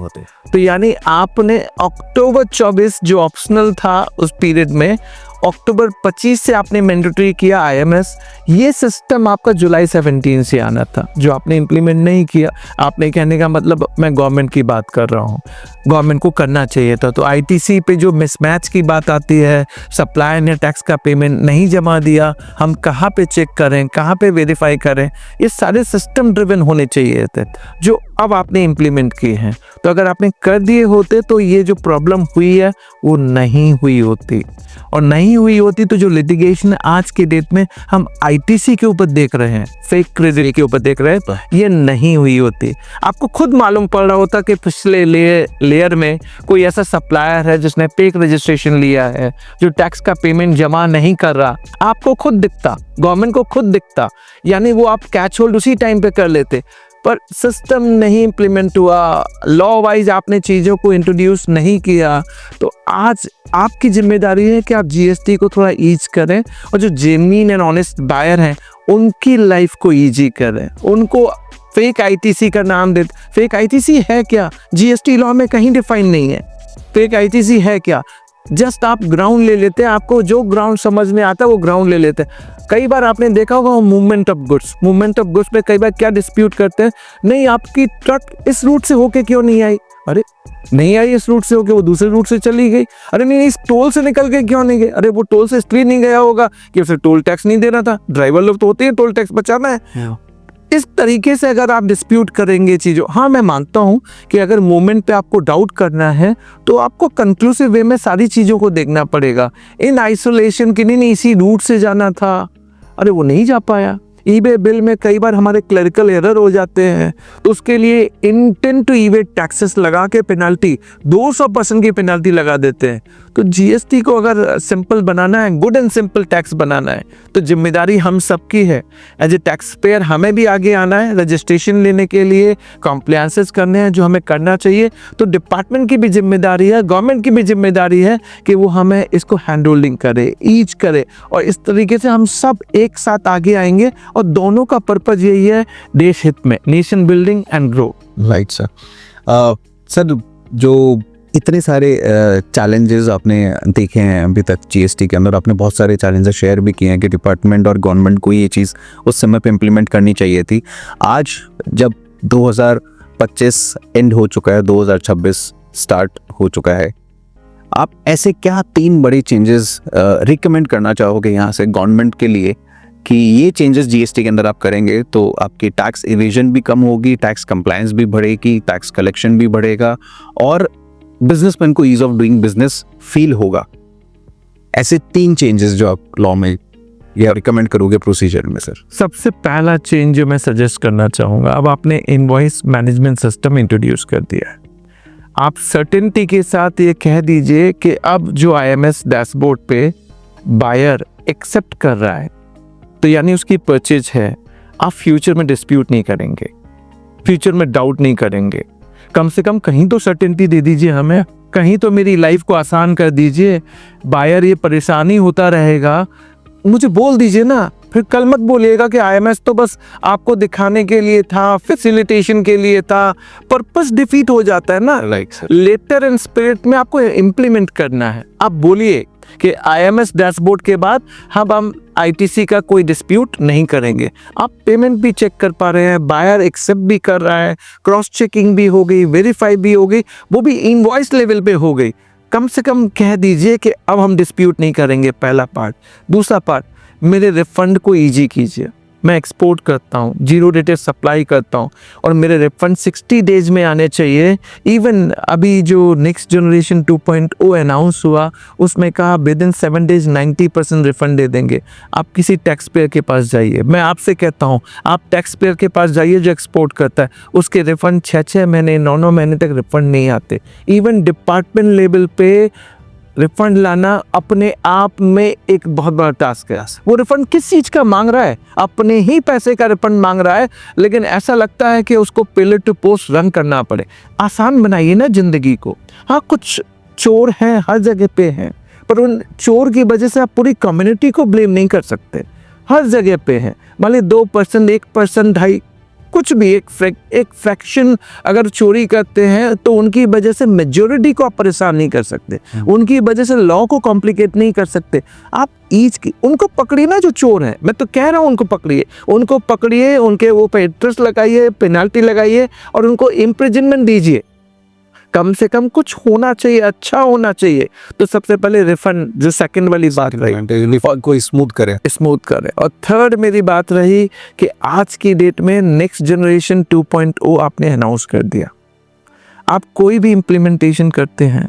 तो यानी आपने अक्टूबर 24 जो ऑप्शनल था उस पीरियड में, अक्टूबर 25 से आपने मैंडेटरी किया IMS। ये सिस्टम आपका जुलाई 17 से आना था, जो आपने इम्प्लीमेंट नहीं किया। आपने कहने का मतलब मैं गवर्नमेंट की बात कर रहा हूँ, गवर्नमेंट को करना चाहिए था। तो ITC पे जो मिसमैच की बात आती है, सप्लायर ने टैक्स का पेमेंट नहीं जमा दिया, हम कहाँ पे चेक करें, कहाँ पे वेरीफाई करें, ये सारे सिस्टम ड्रिवन होने चाहिए थे। जो अब आपने इम्प्लीमेंट किए हैं। तो अगर आपने कर दिए होते तो ये जो प्रॉब्लम हुई है वो नहीं हुई होती, और नहीं हुई होती तो जो लिटिगेशन आज के डेट में हम आईटीसी के ऊपर देख रहे हैं, फेक क्रेडिट के ऊपर देख रहे हैं, ये नहीं हुई होती। आपको खुद मालूम पड़ रहा होता कि पिछले लेयर में कोई ऐसा सप्लायर है जिसने फेक रजिस्ट्रेशन लिया है, जो टैक्स का पेमेंट जमा नहीं कर रहा, आपको खुद दिखता, गवर्नमेंट को खुद दिखता, यानी वो आप कैच होल्ड उसी टाइम पे कर लेते। पर सिस्टम नहीं इम्प्लीमेंट हुआ, लॉ वाइज आपने चीज़ों को इंट्रोड्यूस नहीं किया। तो आज आपकी जिम्मेदारी है कि आप जीएसटी को थोड़ा ईज करें, और जो जेन्युइन एंड ऑनेस्ट बायर हैं उनकी लाइफ को ईजी करें, उनको फेक आईटीसी का नाम देते। फेक आईटीसी है क्या? जीएसटी लॉ में कहीं डिफाइन नहीं है फेक आईटीसी है क्या। जस्ट आप ग्राउंड ले लेते हैं, आपको जो ग्राउंड समझ में आता है वो ग्राउंड ले लेते हैं। कई बार आपने देखा होगा मूवमेंट ऑफ गुड्स पे कई बार क्या डिस्प्यूट करते हैं, नहीं आपकी ट्रक इस रूट से होके क्यों नहीं आई, अरे नहीं आई इस रूट से होके, वो दूसरे रूट से चली गई, अरे नहीं इस टोल से निकल के क्यों नहीं गई, अरे वो टोल से इसलिए नहीं गया होगा कि उसे टोल टैक्स नहीं देना था। ड्राइवर लोग तो होते हैं टोल टैक्स बचाना है। इस तरीके से अगर आप डिस्प्यूट करेंगे चीज़ों, हाँ मैं मानता हूँ कि अगर मूवमेंट पे आपको डाउट करना है तो आपको कंक्लूसिव वे में सारी चीज़ों को देखना पड़ेगा। इन आइसोलेशन की नहीं इसी रूट से जाना था, अरे वो नहीं जा पाया। ईबे बिल में कई बार हमारे क्लरिकल एरर हो जाते हैं, तो उसके लिए इंटेंट टू ईवे टैक्सेस लगा के पेनल्टी 200% की पेनल्टी लगा देते हैं। तो जीएसटी को अगर सिंपल बनाना है, गुड एंड सिंपल टैक्स बनाना है, तो जिम्मेदारी हम सबकी है। एज ए टैक्स पेयर हमें भी आगे आना है, रजिस्ट्रेशन लेने के लिए कॉम्प्लायंसेस करने हैं जो हमें करना चाहिए। तो डिपार्टमेंट की भी जिम्मेदारी है, गवर्नमेंट की भी जिम्मेदारी है कि वो हमें इसको हैंड होल्डिंग करे, ईच करे, और इस तरीके से हम सब एक साथ आगे आएंगे। और दोनों का पर्पज यही है, देश हित में, nation building and grow. Right sir. Sir जो इतने सारे चैलेंजेस आपने देखे हैं अभी तक जीएसटी के अंदर, आपने बहुत सारे चैलेंजेस शेयर भी किए हैं कि डिपार्टमेंट और गवर्नमेंट को ये चीज़ उस समय पे इम्प्लीमेंट करनी चाहिए थी। आज जब 2025 एंड हो चुका है, 2026 स्टार्ट हो चुका है, आप ऐसे क्या 3 बड़े चेंजेस रिकमेंड करना चाहोगे यहाँ से गवर्नमेंट के लिए कि ये चेंजेस जीएसटी के अंदर आप करेंगे तो आपकी टैक्स इवेजन भी कम होगी, टैक्स कंप्लायंस भी बढ़ेगी, टैक्स कलेक्शन भी बढ़ेगा, और बिजनेसमैन को ease of doing business feel होगा? ऐसे 3 चेंजेस जो आप लॉ में या रिकमेंड करोगे प्रोसीजर में सर। सबसे पहला चेंज जो मैं सजेस्ट करना चाहूँगा, अब आपने इनवॉइस मैनेजमेंट सिस्टम इंट्रोड्यूस कर दिया है। आप सर्टेनिटी के साथ ये कह दीजिए कि अब जो आईएमएस डैशबोर्ड पे बायर एक्सेप्ट कर रहा है, तो यानी उसकी परचेज है, आप फ्यूचर में डिस्प्यूट नहीं करेंगे, फ्यूचर में डाउट नहीं करेंगे। कम से कम कहीं तो सर्टेनिटी दे दीजिए हमें, कहीं तो मेरी लाइफ को आसान कर दीजिए। बायर ये परेशानी होता रहेगा, मुझे बोल दीजिए ना, फिर कल मत बोलिएगा कि आईएमएस तो बस आपको दिखाने के लिए था, फैसिलिटेशन के लिए था, पर्पस डिफीट हो जाता है ना। लेटर एंड स्पिरिट में आपको इम्प्लीमेंट करना है। आप बोलिए कि आईएमएस डैशबोर्ड के बाद हम आईटीसी का कोई डिस्प्यूट नहीं करेंगे। आप पेमेंट भी चेक कर पा रहे हैं, बायर एक्सेप्ट भी कर रहा है, क्रॉस चेकिंग भी हो गई, वेरीफाई भी हो गई, वो भी इनवॉइस लेवल पे हो गई। कम से कम कह दीजिए कि अब हम डिस्प्यूट नहीं करेंगे, पहला पार्ट। दूसरा पार्ट, मेरे रिफंड को ईजी कीजिए। मैं एक्सपोर्ट करता हूँ, जीरो डेटेड सप्लाई करता हूँ, और मेरे रिफंड 60 डेज में आने चाहिए। इवन अभी जो नेक्स्ट जनरेशन 2.0 अनाउंस हुआ, उसमें कहा विद इन 7 डेज 90% रिफंड दे देंगे। आप किसी टैक्स पेयर के पास जाइए, मैं आपसे कहता हूँ, आप टैक्स पेयर के पास जाइए जो एक्सपोर्ट करता है, उसके रिफंड 6-6 महीने 9-9 महीने तक रिफंड नहीं आते। इवन डिपार्टमेंट लेवल पे रिफंड लाना अपने आप में एक बहुत बड़ा टास्क है। वो रिफंड किस चीज़ का मांग रहा है? अपने ही पैसे का रिफंड मांग रहा है, लेकिन ऐसा लगता है कि उसको पिलर टू पोस्ट रन करना पड़े। आसान बनाइए ना जिंदगी को। हाँ, कुछ चोर हैं, हर जगह पे हैं, पर उन चोर की वजह से आप पूरी कम्युनिटी को ब्लेम नहीं कर सकते। हर जगह पे हैं, मान ली 2%, 1%, 2.5%, कुछ भी एक फ्रैक्शन अगर चोरी करते हैं तो उनकी वजह से मेजॉरिटी को आप परेशान नहीं कर सकते, उनकी वजह से लॉ को कॉम्प्लिकेट नहीं कर सकते। आप ईच की उनको पकड़िए ना, जो चोर हैं, मैं तो कह रहा हूँ उनको पकड़िए, उनके वो पे इंटरेस्ट लगाइए, पेनल्टी लगाइए, और उनको इम्प्रिजनमेंट दीजिए। कम से कम कुछ होना चाहिए, अच्छा होना चाहिए। तो सबसे पहले रिफंड, जो सेकंड वाली बात रही, कोई स्मूथ करे। और थर्ड मेरी बात रही कि आज की डेट में नेक्स्ट जनरेशन 2.0 आपने अनाउंस कर दिया। आप कोई भी इम्प्लीमेंटेशन करते हैं,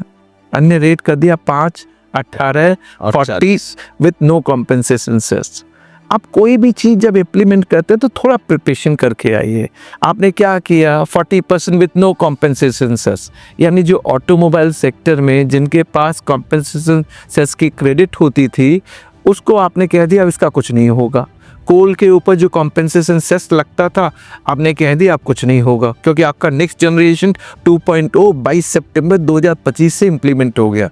अन्य रेट कर दिया 5, 18 और 40 विथ नो कॉम्पेंसेशन सेस। आप कोई भी चीज़ जब इम्प्लीमेंट करते हैं तो थोड़ा प्रिपरेशन करके आइए। आपने क्या किया, 40% विथ नो कॉम्पेंसेशन सेस, यानी जो ऑटोमोबाइल सेक्टर में जिनके पास कॉम्पेंसेशन सेस की क्रेडिट होती थी, उसको आपने कह दिया अब इसका कुछ नहीं होगा। कोल के ऊपर जो कॉम्पेंसेशन सेस लगता था, आपने कह दिया अब कुछ नहीं होगा, क्योंकि आपका नेक्स्ट जनरेशन 2.0 22 सितंबर 2025 से इम्प्लीमेंट हो गया।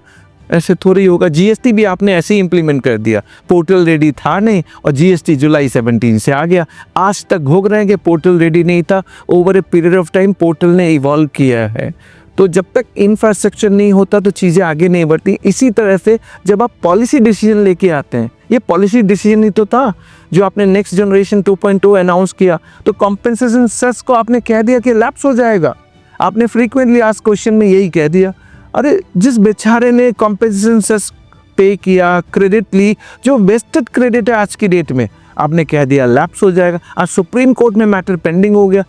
ऐसे थोड़ी होगा। जीएसटी भी आपने ऐसे ही इम्प्लीमेंट कर दिया, पोर्टल रेडी था नहीं और जीएसटी जुलाई 17 से आ गया। आज तक भोग रहे हैं कि पोर्टल रेडी नहीं था। Over a period of time portal ने इवॉल्व किया है। तो जब तक इंफ्रास्ट्रक्चर नहीं होता तो चीज़ें आगे नहीं बढ़ती। इसी तरह से जब आप पॉलिसी डिसीजन लेके आते हैं, ये पॉलिसी डिसीजन ही तो था जो आपने नेक्स्ट जनरेशन 2.0 अनाउंस किया, तो कॉम्पेंसेशन सेस को आपने कह दिया कि लैप्स हो जाएगा। आपने फ्रीक्वेंटली आस्क्ड क्वेश्चन में यही कह दिया। अरे जिस बेचारे ने कॉम्पेंसेशन सेस पे किया, क्रेडिट ली, जो वेस्टेड क्रेडिट है आज की डेट में, आपने कह दिया लैप्स हो जाएगा। आज सुप्रीम कोर्ट में मैटर पेंडिंग हो गया,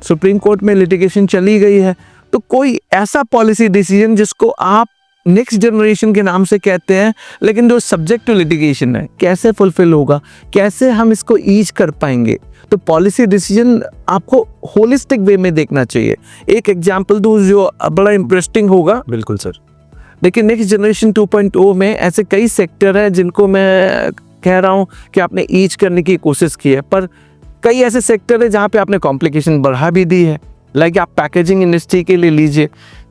सुप्रीम कोर्ट में लिटिगेशन चली गई है। तो कोई ऐसा पॉलिसी डिसीजन जिसको आप नेक्स्ट जनरेशन के नाम से कहते हैं, लेकिन जो सब्जेक्ट टू लिटिगेशन है, कैसे फुलफिल होगा, कैसे हम इसको ईज कर पाएंगे। तो पॉलिसी डिसीजन आपको होलिस्टिक वे में देखना चाहिए। एक एग्जांपल दूं जो बड़ा इंटरेस्टिंग होगा। बिल्कुल सर। देखिए नेक्स्ट जनरेशन 2.0 में ऐसे कई सेक्टर हैं जिनको मैं कह रहा हूँ कि आपने ईज करने की कोशिश की है, पर कई ऐसे सेक्टर है जहाँ पे आपने कॉम्प्लिकेशन बढ़ा भी दी है। लाइक आप पैकेजिंग इंडस्ट्री के लिए लीजिए,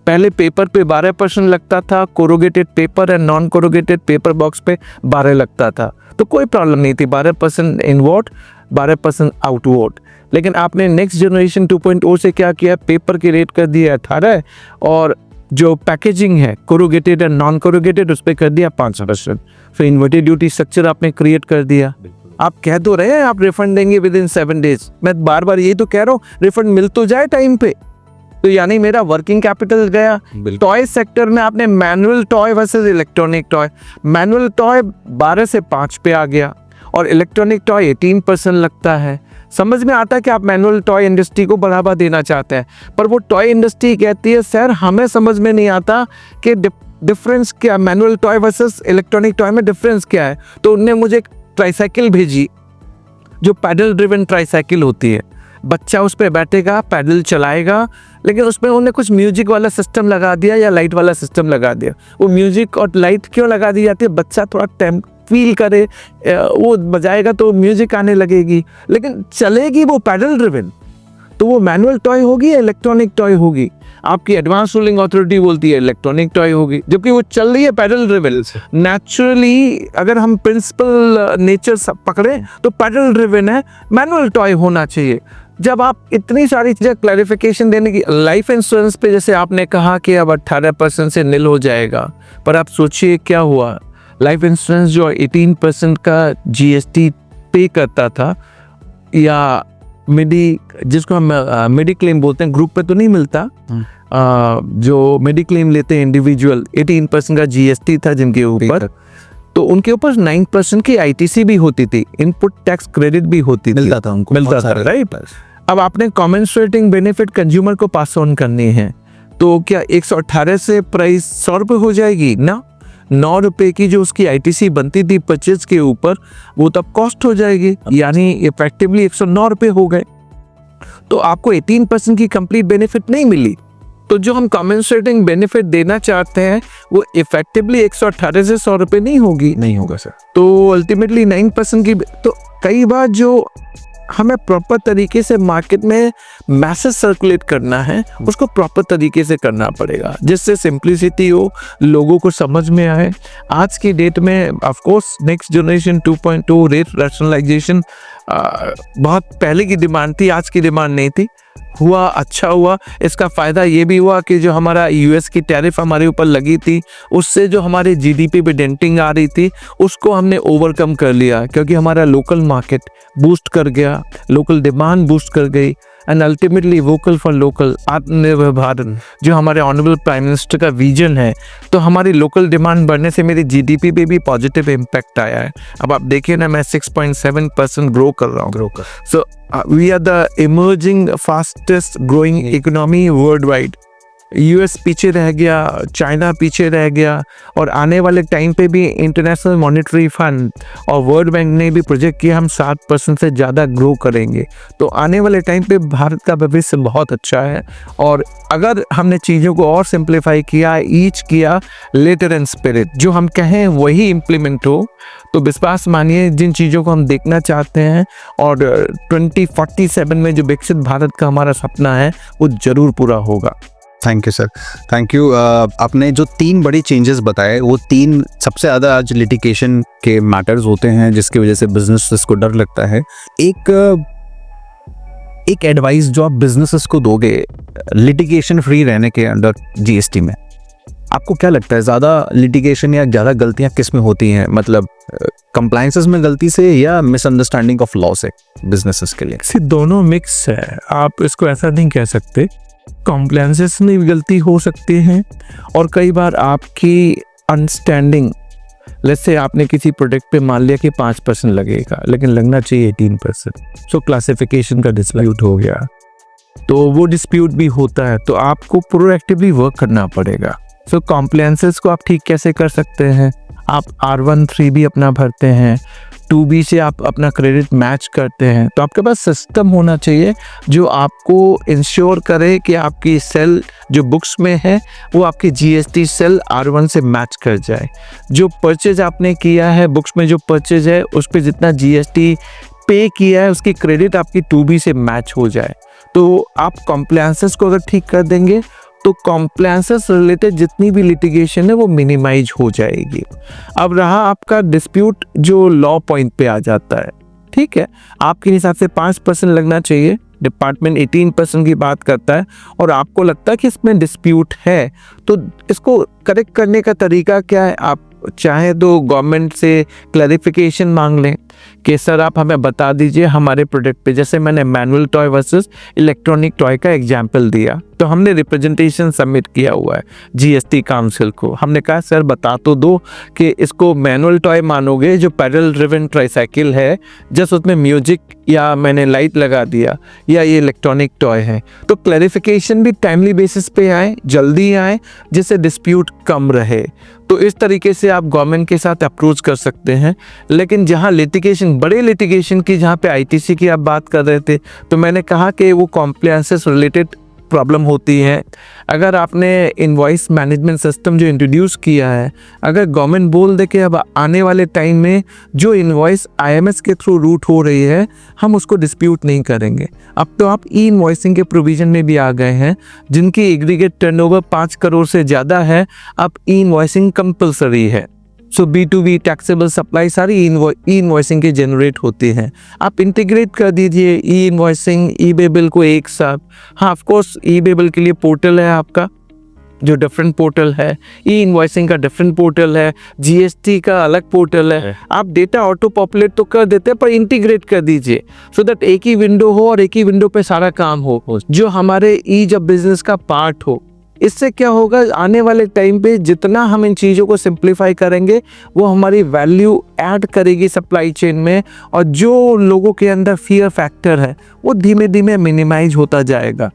पहले पेपर पे 12% लगता था, corrugated paper and non corrugated paper box पे 12 लगता था, तो कोई प्रॉब्लम नहीं थी, 12% इनवर्ड 12% आउटवर्ड। लेकिन आपने नेक्स्ट जनरेशन 2.0 से क्या किया, पेपर की रेट कर दिया 18 और जो पैकेजिंग है कोरोगेटेड एंड नॉन कोरोगेटेड उस पर कर दिया 5%। फिर इन्वर्टेड ड्यूटी स्ट्रक्चर आपने क्रिएट कर दिया। आप कह तो रहे हैं आप रिफंड देंगे विद इन 7 डेज, मैं बार बार यही तो कह रहा हूँ, रिफंड मिल तो जाए टाइम पे। तो यानी मेरा वर्किंग कैपिटल गया। टॉय सेक्टर में आपने manual toy versus electronic toy, manual toy 12 से 5 पे आ गया और इलेक्ट्रॉनिक टॉय 18% लगता है। समझ में आता है कि आप मैनुअल टॉय इंडस्ट्री को बढ़ावा देना चाहते हैं, पर वो टॉय इंडस्ट्री कहती है सर हमें समझ में नहीं आता कि डिफरेंस क्या, manual toy versus electronic toy में डिफरेंस क्या है। तो उनने मुझे एक ट्राईसाइकिल भेजी जो पैडल ड्रिवन ट्राईसाइकिल होती है, बच्चा उस पर बैठेगा, पैडल चलाएगा, लेकिन उसमें उन्होंने कुछ म्यूजिक वाला सिस्टम लगा दिया या लाइट वाला सिस्टम लगा दिया। वो म्यूजिक और लाइट क्यों लगा दी जाती है, बच्चा थोड़ा टाइम फील करे, वो बजाएगा तो म्यूजिक आने लगेगी, लेकिन चलेगी वो पैडल ड्रिवन। तो वो मैनुअल टॉय होगी या इलेक्ट्रॉनिक टॉय होगी? आपकी एडवांस रूलिंग अथॉरिटी बोलती है इलेक्ट्रॉनिक टॉय होगी, जबकि वो चल रही है पैडल ड्रिवन। नेचुरली अगर हम प्रिंसिपल नेचर पकड़े तो पैडल ड्रिवन है, मैनुअल टॉय होना चाहिए। जब आप इतनी सारी चीज़ें क्लैरिफिकेशन देने की, लाइफ इंश्योरेंस पे जैसे आपने कहा कि अब 18% से निल हो जाएगा, पर आप सोचिए क्या हुआ, लाइफ इंश्योरेंस जो 18% का जीएसटी पे करता था, या जिसको हम मेडिक्लेम बोलते हैं, ग्रुप पे तो नहीं मिलता, जो मेडिक्लेम लेते हैं इंडिविजुअल, 18% का जीएसटी था जिनके ऊपर, तो उनके ऊपर 9% की आईटीसी भी होती थी, इनपुट टैक्स क्रेडिट भी होती थी, मिलता था उनको, मिलता था, राइट। अब आपने कॉम्पेंसेटिंग बेनिफिट कंज्यूमर को पास ऑन करनी है, तो क्या 118 से प्राइस 100 रुपये हो जाएगी ना, 9 रुपये की जो उसकी आईटीसी बनती थी परचेज के ऊपर, वो तब कॉस्ट हो जाएगी, यानी इफेक्टिवली 109 रुपये हो गए। तो आपको 18% की कंप्लीट बेनिफिट नहीं मिली। तो जो हम कॉम्पेंसेटिंग बेनिफिट देना चाहते हैं वो इफेक्टिवली 118 से 100 रुपये नहीं होगा सर। तो अल्टीमेटली 9% की, तो कई बार जो हमें प्रॉपर तरीके से मार्केट में मैसेज सर्कुलेट करना है उसको प्रॉपर तरीके से करना पड़ेगा, जिससे सिंप्लिसिटी हो, लोगों को समझ में आए। आज की डेट में of course next generation 2.0 rate rationalisation बहुत पहले की डिमांड थी, आज की डिमांड नहीं थी। हुआ, अच्छा हुआ। इसका फ़ायदा ये भी हुआ कि जो हमारा यूएस की टैरिफ हमारे ऊपर लगी थी, उससे जो हमारे जीडीपी पे डेंटिंग आ रही थी उसको हमने ओवरकम कर लिया, क्योंकि हमारा लोकल मार्केट बूस्ट कर गया, लोकल डिमांड बूस्ट कर गई, and ultimately vocal for local, आत्मनिर्भर भारत जो हमारे ऑनरेबल प्राइम मिनिस्टर का विजन है, तो हमारी लोकल डिमांड बढ़ने से मेरी जीडीपी पे भी पॉजिटिव इम्पैक्ट आया है। अब आप देखिए ना, मैं 6.7% ग्रो कर रहा हूँ। So we are the emerging fastest growing economy worldwide. US पीछे रह गया, चाइना पीछे रह गया, और आने वाले टाइम पे भी इंटरनेशनल मॉनेटरी फंड और वर्ल्ड बैंक ने भी प्रोजेक्ट किया हम 7% से ज़्यादा ग्रो करेंगे। तो आने वाले टाइम पे भारत का भविष्य बहुत अच्छा है। और अगर हमने चीज़ों को और सिंप्लीफाई किया, ईच किया, लेटर एंड स्पिरिट, जो हम कहें वही इम्प्लीमेंट हो, तो विश्वास मानिए जिन चीज़ों को हम देखना चाहते हैं और 2047 में जो विकसित भारत का हमारा सपना है वो ज़रूर पूरा होगा। Thank you sir, thank you. आपने जो 3 बड़ी चेंजेस बताए, वो 3 सबसे ज़्यादा आज लिटिगेशन के मैटर्स होते हैं जिसकी वजह से बिजनेसेस को डर लगता है। एक एडवाइस जो आप बिजनेसेस को दोगे लिटिगेशन फ्री रहने के अंडर जीएसटी में, आपको क्या लगता है ज़्यादा लिटिगेशन या ज़्यादा गलतियाँ किस में होती हैं? मतलब कंप्लायंसेस में गलती से या मिसअंडरस्टैंडिंग ऑफ लॉ से बिजनेसेस के लिए? दोनों मिक्स है, आप इसको ऐसा नहीं कह सकते। कॉम्प्लायंसेस में भी गलती हो सकती है और कई बार आपकी अंडरस्टैंडिंग, लेट्स से आपने किसी प्रोडक्ट पे मान लिया कि 5% लगेगा लेकिन लगना चाहिए 18%, सो क्लासिफिकेशन का डिस्प्यूट हो गया, तो वो डिस्प्यूट भी होता है, तो आपको प्रोएक्टिवली वर्क करना पड़ेगा। सो कॉम्प्लायंसेस को आप ठीक कैसे कर सकते हैं? आप R13 भी अपना भरते हैं, 2B से आप अपना क्रेडिट मैच करते हैं, तो आपके पास सिस्टम होना चाहिए जो आपको इंश्योर करे कि आपकी सेल जो बुक्स में है वो आपकी जीएसटी सेल R1 से मैच कर जाए। जो परचेज आपने किया है, बुक्स में जो परचेज है उस पर जितना जीएसटी पे किया है उसकी क्रेडिट आपकी 2B से मैच हो जाए। तो आप कॉम्प्लायंसेस को अगर ठीक कर देंगे तो कॉम्प्लायंसेस रिलेटेड जितनी भी लिटिगेशन है वो मिनिमाइज हो जाएगी। अब रहा आपका डिस्प्यूट जो लॉ पॉइंट पे आ जाता है, ठीक है, आपके हिसाब से 5% लगना चाहिए, डिपार्टमेंट 18% की बात करता है और आपको लगता है कि इसमें डिस्प्यूट है, तो इसको करेक्ट करने का तरीका क्या है? आप चाहे तो गवर्नमेंट से क्लैरिफिकेशन मांग लें कि सर आप हमें बता दीजिए हमारे प्रोडक्ट पे, जैसे मैंने manual toy versus electronic toy का एग्जांपल दिया, तो हमने रिप्रेजेंटेशन सबमिट किया हुआ है जीएसटी काउंसिल को। हमने कहा सर बता तो दो कि इसको मैनुअल टॉय मानोगे जो पैडल ड्रिवन ट्राईसाइकिल है, जस्ट उसमें म्यूजिक या मैंने लाइट लगा दिया, या ये इलेक्ट्रॉनिक टॉय है? तो क्लैरिफिकेशन भी टाइमली बेसिस पे आए, जल्दी आए, जिससे डिस्प्यूट कम रहे। तो इस तरीके से आप गवर्नमेंट के साथ अप्रोच कर सकते हैं। लेकिन जहाँ लिटिगेशन, बड़े लिटिगेशन की, जहाँ पे आईटीसी की आप बात कर रहे थे, तो मैंने कहा कि वो कॉम्प्लायंसेस रिलेटेड प्रॉब्लम होती है। अगर आपने इनवॉइस मैनेजमेंट सिस्टम जो इंट्रोड्यूस किया है, अगर गवर्नमेंट बोल दे कि अब आने वाले टाइम में जो इनवॉइस आईएमएस के थ्रू रूट हो रही है हम उसको डिस्प्यूट नहीं करेंगे। अब तो आप ई इनवॉइसिंग के प्रोविजन में भी आ गए हैं, जिनकी एग्रीगेट टर्नओवर 5 करोड़ से ज़्यादा है, अब ई इनवॉइसिंग कंपलसरी है। सो B2B टैक्सेबल सप्लाई सारी ई इनवॉइसिंग के जनरेट होती हैं। आप इंटीग्रेट कर दीजिए ई इनवॉइसिंग, ई बेबल को एक साथ। हाँ, ऑफ कोर्स ई बेबल के लिए पोर्टल है आपका जो डिफरेंट पोर्टल है, ई इनवॉइसिंग का डिफरेंट पोर्टल है, जीएसटी का अलग पोर्टल है। आप डेटा ऑटो पॉपुलेट तो कर देते हैं, पर इंटीग्रेट कर दीजिए सो दैट एक ही विंडो हो और एक ही विंडो पे सारा काम हो, जो हमारे ईज ऑफ बिजनेस का पार्ट हो। इससे क्या होगा, आने वाले टाइम पे जितना हम इन चीज़ों को सिंप्लीफाई करेंगे वो हमारी वैल्यू ऐड करेगी सप्लाई चेन में, और जो लोगों के अंदर फियर फैक्टर है वो धीमे धीमे मिनिमाइज होता जाएगा।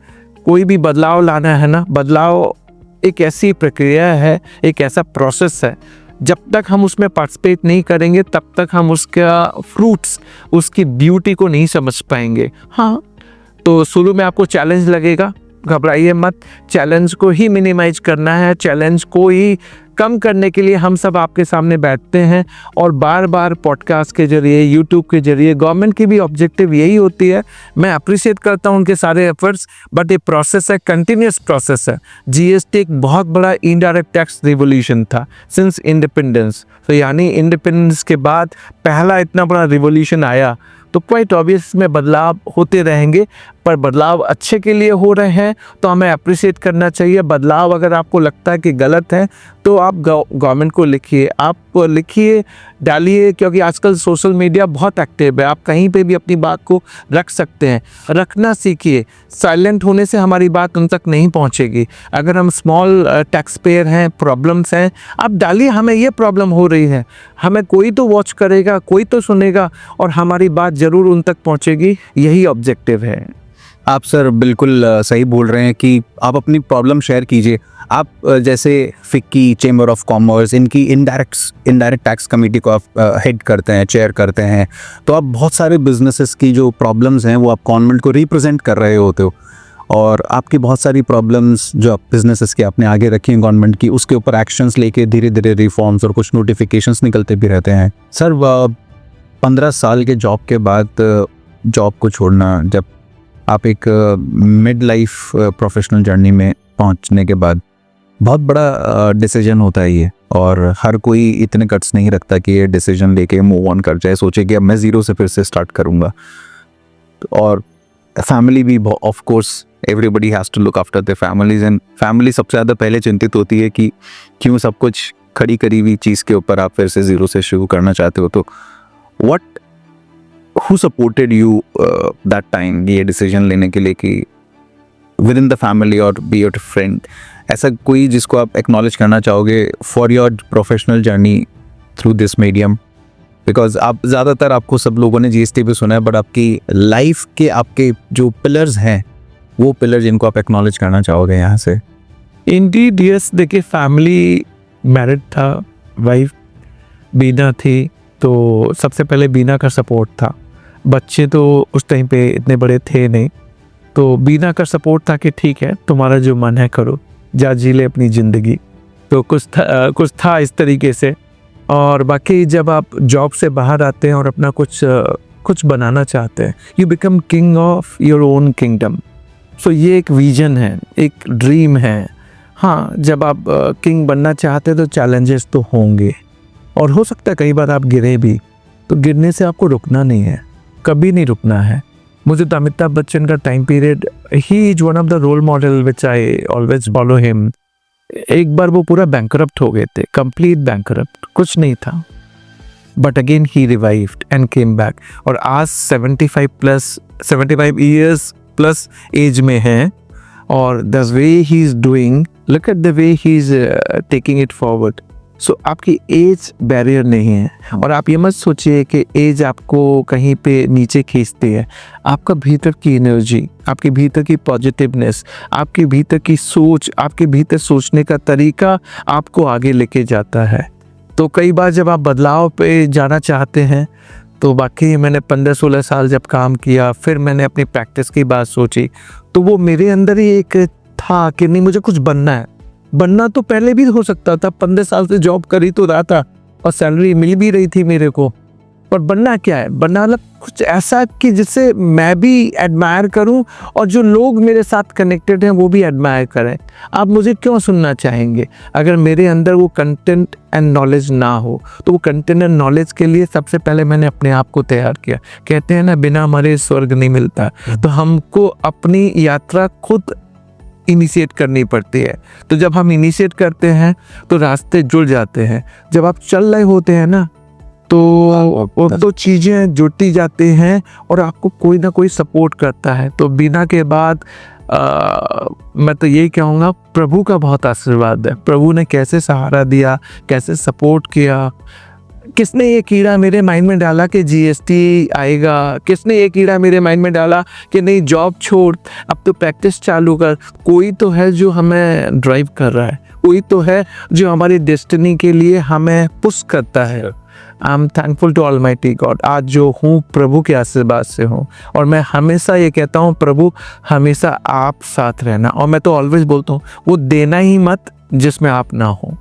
कोई भी बदलाव लाना है ना, बदलाव एक ऐसी प्रक्रिया है, एक ऐसा प्रोसेस है, जब तक हम उसमें पार्टिसिपेट नहीं करेंगे तब तक हम उसका फ्रूट्स, उसकी ब्यूटी को नहीं समझ पाएंगे। हाँ, तो शुरू में आपको चैलेंज लगेगा, घबराइए मत, चैलेंज को ही मिनिमाइज करना है, चैलेंज को ही कम करने के लिए हम सब आपके सामने बैठते हैं और बार बार पॉडकास्ट के जरिए, यूट्यूब के जरिए। गवर्नमेंट की भी ऑब्जेक्टिव यही होती है। मैं अप्रिशिएट करता हूं उनके सारे एफर्ट्स, बट ये प्रोसेस है, कंटिन्यूस प्रोसेस है। जीएसटी एक बहुत बड़ा इनडायरेक्ट टैक्स रिवोल्यूशन था सिंस इंडिपेंडेंस, तो यानी इंडिपेंडेंस के बाद पहला इतना बड़ा रिवोल्यूशन आया, तो क्वाइट ऑब्वियस में बदलाव होते रहेंगे, पर बदलाव अच्छे के लिए हो रहे हैं तो हमें अप्रिशिएट करना चाहिए। बदलाव अगर आपको लगता है कि गलत है तो आप गवर्नमेंट को लिखिए, आप लिखिए, डालिए, क्योंकि आजकल सोशल मीडिया बहुत एक्टिव है। आप कहीं पे भी अपनी बात को रख सकते हैं, रखना सीखिए। साइलेंट होने से हमारी बात उन तक नहीं पहुंचेगी। अगर हम स्मॉल टैक्स पेयर हैं, प्रॉब्लम्स हैं, आप डालिए हमें ये प्रॉब्लम हो रही है, हमें कोई तो वॉच करेगा, कोई तो सुनेगा और हमारी बात ज़रूर उन तक पहुंचेगी। यही ऑब्जेक्टिव है। आप सर बिल्कुल सही बोल रहे हैं कि आप अपनी प्रॉब्लम शेयर कीजिए। आप जैसे फिक्की, चेंबर ऑफ कॉमर्स, इनकी इनडायरेक्ट टैक्स कमेटी को आप हेड करते हैं, चेयर करते हैं, तो आप बहुत सारे बिजनेसेस की जो प्रॉब्लम्स हैं वो आप गवर्नमेंट को रिप्रेजेंट कर रहे होते हो, और आपकी बहुत सारी प्रॉब्लम्स जो आप बिजनेसेस की आपने आगे रखी हैं गवर्नमेंट की, उसके ऊपर एक्शंस लेके धीरे धीरे रिफॉर्म्स और कुछ नोटिफिकेशंस निकलते भी रहते हैं। सर 15 साल के जॉब के बाद जॉब को छोड़ना, जब आप एक मिड लाइफ प्रोफेशनल जर्नी में पहुंचने के बाद, बहुत बड़ा डिसीजन होता है ये, और हर कोई इतने कट्स नहीं रखता कि ये डिसीजन लेके मूव ऑन कर जाए, सोचे कि अब मैं ज़ीरो से फिर से स्टार्ट करूँगा। और फैमिली भी, of course everybody has to look after the families, and family सबसे ज़्यादा पहले चिंतित होती है कि क्यों सब कुछ खड़ी करी हुई चीज़ के ऊपर आप फिर से ज़ीरो से शुरू करना चाहते हो। तो who supported you that time ये डिसीजन लेने के लिए, कि विद इन द फैमिली और बी योर फ्रेंड, ऐसा कोई जिसको आप एक्नॉलेज करना चाहोगे for your professional journey through this medium? Because आप ज़्यादातर, आपको सब लोगों ने जीएसटी पे सुना है, बट आपकी लाइफ के आपके जो पिलर्स हैं, वो पिलर जिनको आप एक्नॉलेज करना चाहोगे यहाँ से? Indeed yes. देखिए, फैमिली, मैरिड था, वाइफ बीना थी, तो सबसे पहले बीना का सपोर्ट था। बच्चे तो उस टाइम पे इतने बड़े थे नहीं, तो बीना का सपोर्ट था कि ठीक है, तुम्हारा जो मन है करो, जा जी ले अपनी ज़िंदगी। तो कुछ था इस तरीके से। और बाकी जब आप जॉब से बाहर आते हैं और अपना कुछ बनाना चाहते हैं, you become king of your own kingdom. So ये एक विजन है, एक ड्रीम है। हाँ, जब आप किंग बनना चाहते हैं तो चैलेंजेस तो होंगे, और हो सकता है कई बार आप गिरे भी, तो गिरने से आपको रुकना नहीं है, कभी नहीं रुकना है। मुझे तो अमिताभ बच्चन का time period, he is one of the role model which I always follow him. एक बार वो पूरा बैंकरप्ट हो गए थे, कंप्लीट बैंकरप्ट, कुछ नहीं था, but again he revived and came back. और आज 75 ईयर्स प्लस एज में है, और the way he is doing, look at the way he is taking it forward. So आपकी एज बैरियर नहीं है, और आप ये मत सोचिए कि एज आपको कहीं पे नीचे खींचती है। आपका भीतर की एनर्जी, आपके भीतर की पॉजिटिवनेस, आपके भीतर की सोच, आपके भीतर सोचने का तरीका आपको आगे लेके जाता है। तो कई बार जब आप बदलाव पे जाना चाहते हैं, तो बाकी मैंने 15-16 साल जब काम किया, फिर मैंने अपनी प्रैक्टिस की बात सोची, तो वो मेरे अंदर ही एक था कि नहीं, मुझे कुछ बनना है। बनना तो पहले भी हो सकता था, 15 साल से जॉब कर ही तो रहा था और सैलरी मिल भी रही थी मेरे को, पर बनना क्या है? बनना कुछ ऐसा कि जिससे मैं भी एडमायर करूं और जो लोग मेरे साथ कनेक्टेड हैं वो भी एडमायर करें। आप मुझे क्यों सुनना चाहेंगे अगर मेरे अंदर वो कंटेंट एंड नॉलेज ना हो? तो वो कंटेंट एंड नॉलेज के लिए सबसे पहले मैंने अपने आप को तैयार किया। कहते हैं ना, बिना मरे स्वर्ग नहीं मिलता, तो हमको अपनी यात्रा खुद इनिशिएट करनी पड़ती है। तो जब हम इनिशिएट करते हैं तो रास्ते जुड़ जाते हैं। जब आप चल रहे होते हैं ना, तो चीज़ें जुड़ती जाती हैं और आपको कोई ना कोई सपोर्ट करता है। तो बिना के बाद मैं तो यही कहूँगा, प्रभु का बहुत आशीर्वाद है। प्रभु ने कैसे सहारा दिया, कैसे सपोर्ट किया। किसने ये कीड़ा मेरे माइंड में डाला कि जीएसटी आएगा? किसने ये कीड़ा मेरे माइंड में डाला कि नहीं, जॉब छोड़, अब तो प्रैक्टिस चालू कर? कोई तो है जो हमें ड्राइव कर रहा है, कोई तो है जो हमारी डेस्टिनी के लिए हमें पुश करता है। I am thankful to Almighty God. आज जो हूँ प्रभु के आशीर्वाद से हूँ, और मैं हमेशा ये कहता हूँ, प्रभु हमेशा आप साथ रहना। और मैं तो ऑलवेज बोलता हूँ, वो देना ही मत जिसमें आप ना हो।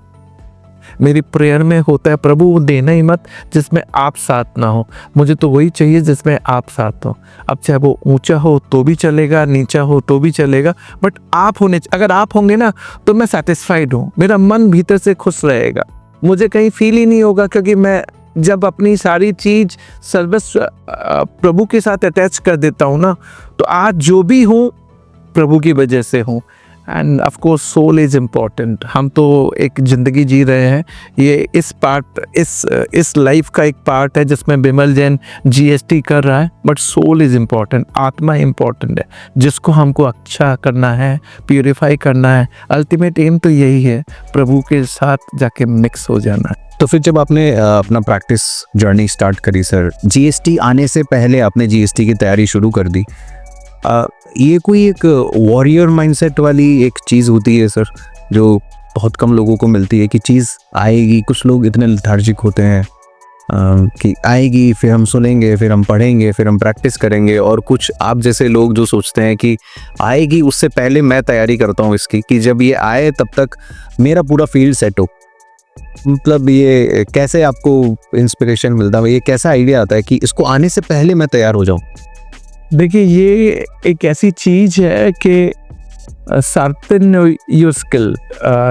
मेरी प्रेयर में होता है, प्रभु वो देना ही मत जिसमें आप साथ ना हो। मुझे तो वही चाहिए जिसमें आप साथ हो। अब चाहे वो ऊंचा हो तो भी चलेगा, नीचा हो तो भी चलेगा, बट आप अगर आप होंगे ना, तो मैं सेटिस्फाइड हूँ। मेरा मन भीतर से खुश रहेगा, मुझे कहीं फील ही नहीं होगा, क्योंकि मैं जब अपनी सारी चीज़ सर्वस्व प्रभु के साथ अटैच कर देता हूँ ना, तो आज जो भी हूँ प्रभु की वजह से हूँ। And of course soul is important. हम तो एक ज़िंदगी जी रहे हैं, ये इस लाइफ का एक पार्ट है जिसमें बिमल जैन जीएसटी कर रहा है, बट सोल इज़ इम्पॉर्टेंट, आत्मा इम्पॉर्टेंट है जिसको हमको अच्छा करना है, प्यूरिफाई करना है। अल्टीमेट एम तो यही है, प्रभु के साथ जाके मिक्स हो जाना है। तो फिर जब आपने अपना प्रैक्टिस जर्नी स्टार्ट करी सर, जीएसटी आने से पहले आपने जीएसटी की तैयारी शुरू कर दी, ये कोई एक वॉरियर माइंडसेट वाली एक चीज़ होती है सर, जो बहुत कम लोगों को मिलती है कि चीज़ आएगी। कुछ लोग इतने लेथार्जिक होते हैं कि आएगी, फिर हम सुनेंगे, फिर हम पढ़ेंगे, फिर हम प्रैक्टिस करेंगे, और कुछ आप जैसे लोग जो सोचते हैं कि आएगी उससे पहले मैं तैयारी करता हूँ इसकी, कि जब ये आए तब तक मेरा पूरा फील्ड सेट हो। मतलब ये कैसे आपको इंस्पिरेशन मिलता है, ये कैसा आइडिया आता है कि इसको आने से पहले मैं तैयार हो जाऊँ? देखिए, ये एक ऐसी चीज़ है कि शार्पन योर स्किल।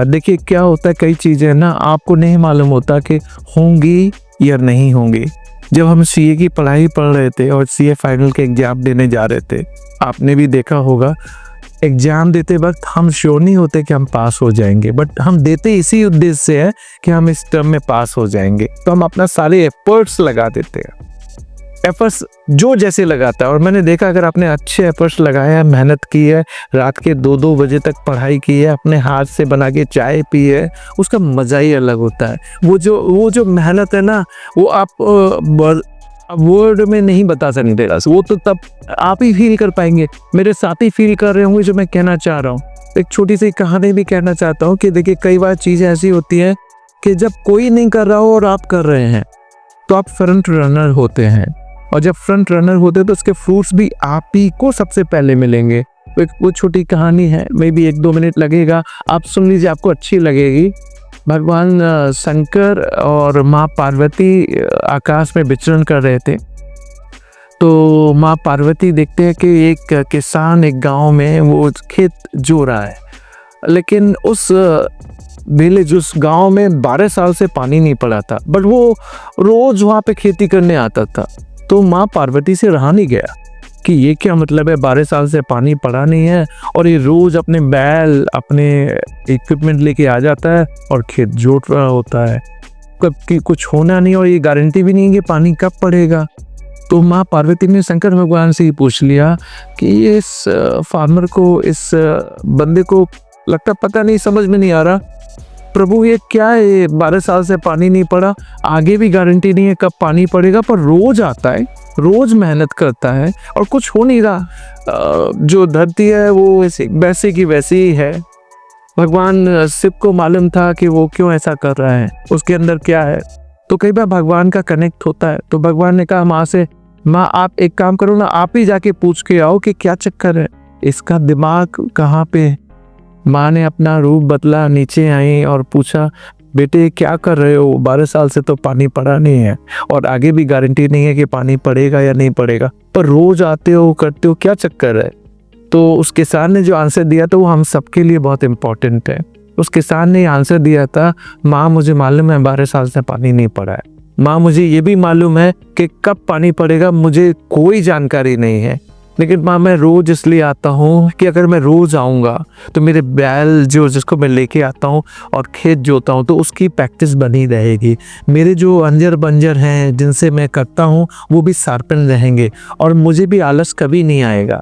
देखिए क्या होता है, कई चीज़ें ना आपको नहीं मालूम होता कि होंगी या नहीं होंगी। जब हम सीए की पढ़ाई पढ़ रहे थे और सीए फाइनल के एग्ज़ाम देने जा रहे थे, आपने भी देखा होगा, एग्ज़ाम देते वक्त हम श्योर नहीं होते कि हम पास हो जाएंगे, बट हम देते इसी उद्देश्य से है कि हम इस टर्म में पास हो जाएंगे। तो हम अपना सारे एफर्ट्स लगा देते हैं, एफर्ट्स जो जैसे लगाता है। और मैंने देखा, अगर आपने अच्छे एफर्ट्स लगाए हैं, मेहनत की है, रात के 2-2 बजे तक पढ़ाई की है, अपने हाथ से बना के चाय पी है, उसका मज़ा ही अलग होता है। वो जो मेहनत है ना, वो आप वर्ड में नहीं बता सकते, वो तो तब आप ही फील कर पाएंगे। मेरे साथ ही फील कर रहे होंगे जो मैं कहना चाह रहा हूँ। एक छोटी सी कहानी भी कहना चाहता हूँ कि देखिए, कई बार चीज़ें ऐसी होती हैं कि जब कोई नहीं कर रहा हो और आप कर रहे हैं, तो आप फ्रंट रनर होते हैं, और जब फ्रंट रनर होते हैं तो उसके फ्रूट्स भी आप ही को सबसे पहले मिलेंगे। वो छोटी कहानी है, मे बी 1-2 मिनट लगेगा, आप सुन लीजिए, आपको अच्छी लगेगी। भगवान शंकर और माँ पार्वती आकाश में विचरण कर रहे थे। तो माँ पार्वती देखते हैं कि एक किसान एक गांव में वो खेत जो रहा है, लेकिन उस विलेज, उस गांव में 12 साल से पानी नहीं पड़ा था, बट वो रोज वहाँ पे खेती करने आता था। तो माँ पार्वती से रहा नहीं गया कि ये क्या मतलब है, 12 साल से पानी पड़ा नहीं है और ये रोज अपने बैल, अपने इक्विपमेंट लेके आ जाता है और खेत जोत रहा होता है, कब कि कुछ होना नहीं, और ये गारंटी भी नहीं है कि पानी कब पड़ेगा। तो माँ पार्वती ने शंकर भगवान से ही पूछ लिया कि इस फार्मर को, इस बंदे को लगता पता नहीं, समझ में नहीं आ रहा, प्रभु ये क्या है, 12 साल से पानी नहीं पड़ा, आगे भी गारंटी नहीं है कब पानी पड़ेगा, पर रोज आता है, रोज मेहनत करता है और कुछ हो नहीं रहा। जो धरती है वो वैसे की वैसी ही है। भगवान शिव को मालूम था कि वो क्यों ऐसा कर रहा है, उसके अंदर क्या है। तो कई बार भगवान का कनेक्ट होता है। तो भगवान ने कहा माँ से, माँ आप एक काम करो ना, आप ही जाके पूछ के आओ कि क्या चक्कर है, इसका दिमाग कहाँ पे है। माँ ने अपना रूप बदला, नीचे आई और पूछा, बेटे क्या कर रहे हो, 12 साल से तो पानी पड़ा नहीं है और आगे भी गारंटी नहीं है कि पानी पड़ेगा या नहीं पड़ेगा, पर रोज आते हो, करते हो, क्या चक्कर है। तो उस किसान ने जो आंसर दिया था वो हम सबके लिए बहुत इम्पोर्टेंट है। उस किसान ने आंसर दिया था, माँ मुझे मालूम है 12 साल से पानी नहीं पड़ा है, माँ मुझे ये भी मालूम है कि कब पानी पड़ेगा मुझे कोई जानकारी नहीं है, लेकिन माँ मैं रोज इसलिए आता हूँ कि अगर मैं रोज आऊँगा तो मेरे बैल जिसको मैं लेके आता हूँ और खेत जोता हूँ तो उसकी प्रैक्टिस बनी रहेगी। मेरे जो अंजर बंजर हैं जिनसे मैं करता हूँ वो भी शार्पन रहेंगे और मुझे भी आलस कभी नहीं आएगा।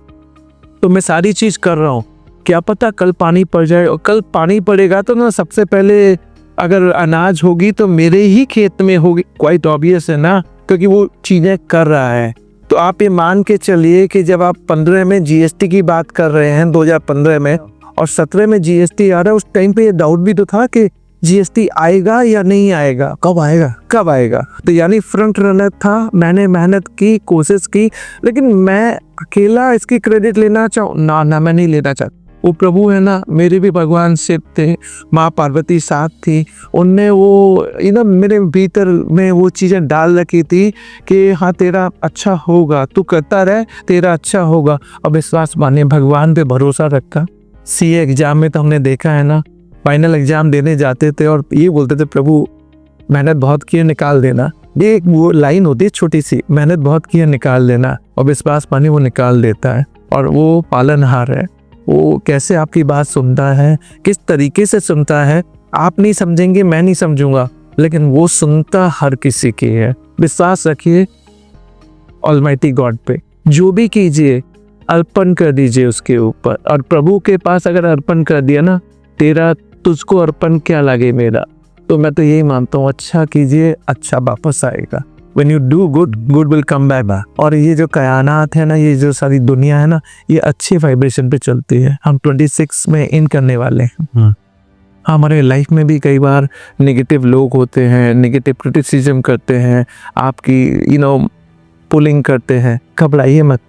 तो मैं सारी चीज़ कर रहा हूँ, क्या पता कल पानी पड़ जाए, और कल पानी पड़ेगा तो ना सबसे पहले अगर अनाज होगी तो मेरे ही खेत में होगी, क्वाइट ऑब्वियस है ना, क्योंकि वो चीज़ें कर रहा है। तो आप ये मान के चलिए कि जब आप 15 में जीएसटी की बात कर रहे हैं 2015 में और 17 में जीएसटी आ रहा है, उस टाइम पे ये डाउट भी तो था कि जीएसटी आएगा या नहीं आएगा, कब आएगा। तो यानी फ्रंट रनर था, मैंने मेहनत की, कोशिश की, लेकिन मैं अकेला इसकी क्रेडिट लेना चाहूँ ना, मैं नहीं लेना चाहता। वो प्रभु है ना, मेरे भी भगवान शिव थे, माँ पार्वती साथ थी, उनने वो मेरे भीतर में वो चीज़ें डाल रखी थी कि हाँ तेरा अच्छा होगा, तू करता रहे, तेरा अच्छा होगा। और विश्वास मानिए, भगवान पे भरोसा रखा। सीए एग्जाम में तो हमने देखा है ना, फाइनल एग्जाम देने जाते थे और ये बोलते थे, प्रभु मेहनत बहुत की है, निकाल देना। ये एक वो लाइन होती है छोटी सी, मेहनत बहुत की है, निकाल देना, और विश्वास मानिए वो निकाल देता है। और वो पालनहार है, वो कैसे आपकी बात सुनता है, किस तरीके से सुनता है, आप नहीं समझेंगे, मैं नहीं समझूंगा, लेकिन वो सुनता हर किसी की है। विश्वास रखिए ऑलमाइटी गॉड पे, जो भी कीजिए अर्पण कर दीजिए उसके ऊपर। और प्रभु के पास अगर अर्पण कर दिया ना, तेरा तुझको अर्पण क्या लगे मेरा, तो मैं तो यही मानता हूँ, अच्छा कीजिए अच्छा वापस आएगा। When you do good, good will come back। और ये जो कायनात है ना, ये जो सारी दुनिया है ना, ये अच्छी वाइब्रेशन पे चलती है। हम 26 में इन करने वाले हैं। हमारे लाइफ में भी कई बार नेगेटिव लोग होते हैं, नेगेटिव क्रिटिसिज्म करते हैं, आपकी पुलिंग करते हैं। घबराइए मत,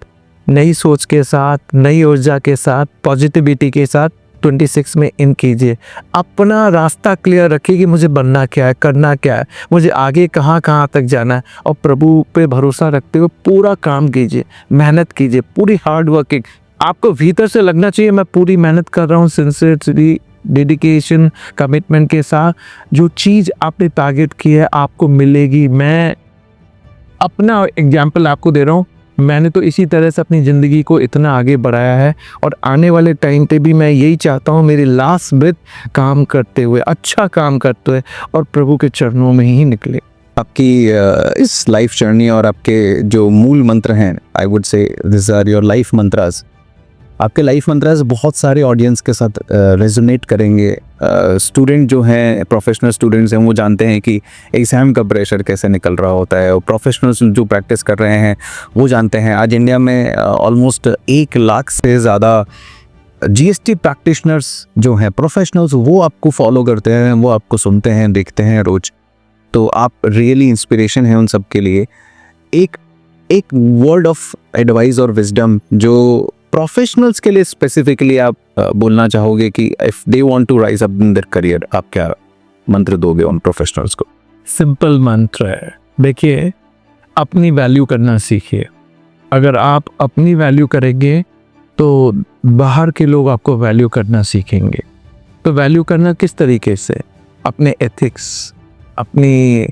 नई सोच के साथ, नई ऊर्जा के साथ, पॉजिटिविटी के साथ 26 में इन कीजिए। अपना रास्ता क्लियर रखिए कि मुझे बनना क्या है, करना क्या है, मुझे आगे कहाँ तक जाना है। और प्रभु पे भरोसा रखते हुए पूरा काम कीजिए, मेहनत कीजिए, पूरी हार्ड वर्किंग। आपको भीतर से लगना चाहिए मैं पूरी मेहनत कर रहा हूँ, सिंसियरली, डेडिकेशन, कमिटमेंट के साथ। जो चीज़ आपने टारगेट की है आपको मिलेगी। मैं अपना एग्जाम्पल आपको दे रहा हूँ, मैंने तो इसी तरह से अपनी ज़िंदगी को इतना आगे बढ़ाया है, और आने वाले टाइम पे भी मैं यही चाहता हूँ, मेरी लास्ट ब्रेथ काम करते हुए, अच्छा काम करते हुए, और प्रभु के चरणों में ही निकले। आपकी इस लाइफ जर्नी और आपके जो मूल मंत्र हैं, I would say this are your life mantras. आपके लाइफ मंत्रास बहुत सारे ऑडियंस के साथ रेजोनेट करेंगे। स्टूडेंट जो हैं, प्रोफेशनल स्टूडेंट्स हैं, वो जानते हैं कि एग्ज़ाम का प्रेशर कैसे निकल रहा होता है, और प्रोफेशनल्स जो प्रैक्टिस कर रहे हैं वो जानते हैं। आज इंडिया में ऑलमोस्ट 1 लाख से ज़्यादा जीएसटी प्रैक्टिशनर्स जो हैं, प्रोफेशनल्स, वो आपको फॉलो करते हैं, वो आपको सुनते हैं, देखते हैं रोज़। तो आप रियली इंस्पिरेशन हैं उन सब के लिए। एक वर्ड ऑफ एडवाइस और विजडम जो प्रोफेशनल्स के लिए स्पेसिफिकली आप बोलना चाहोगे कि if they want to rise up in their career, आप क्या मंत्र दोगे उन प्रोफेशनल्स को? सिंपल मंत्र है, देखिए, अपनी वैल्यू करना सीखिए। अगर आप अपनी वैल्यू करेंगे तो बाहर के लोग आपको वैल्यू करना सीखेंगे। तो वैल्यू करना किस तरीके से? अपने एथिक्स, अपनी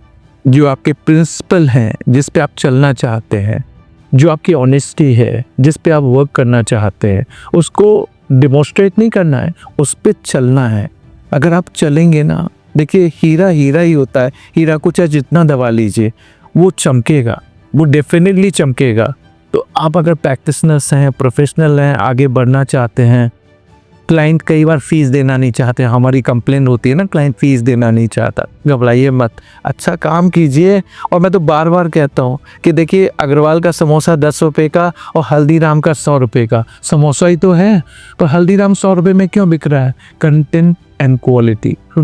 जो आपके प्रिंसिपल हैं, जिस पे आप चलना चाहते हैं, जो आपकी ऑनेस्टी है, जिस पे आप वर्क करना चाहते हैं, उसको डिमोस्ट्रेट नहीं करना है, उस पे चलना है। अगर आप चलेंगे ना, देखिए, हीरा हीरा ही होता है। हीरा को चाहे जितना दबा लीजिए, वो चमकेगा, वो डेफिनेटली चमकेगा। तो आप अगर प्रैक्टिशनर्स हैं, प्रोफेशनल हैं, आगे बढ़ना चाहते हैं, क्लाइंट कई बार फीस देना नहीं चाहते, हमारी कंप्लेन होती है ना, क्लाइंट फीस देना नहीं चाहता, घबराइए मत, अच्छा काम कीजिए। और मैं तो बार बार कहता हूँ कि देखिए, अग्रवाल का समोसा 10 रुपये का और हल्दीराम का 100 रुपये का समोसा ही तो है, पर हल्दीराम 100 रुपये में क्यों बिक रहा है? Content and quality. तो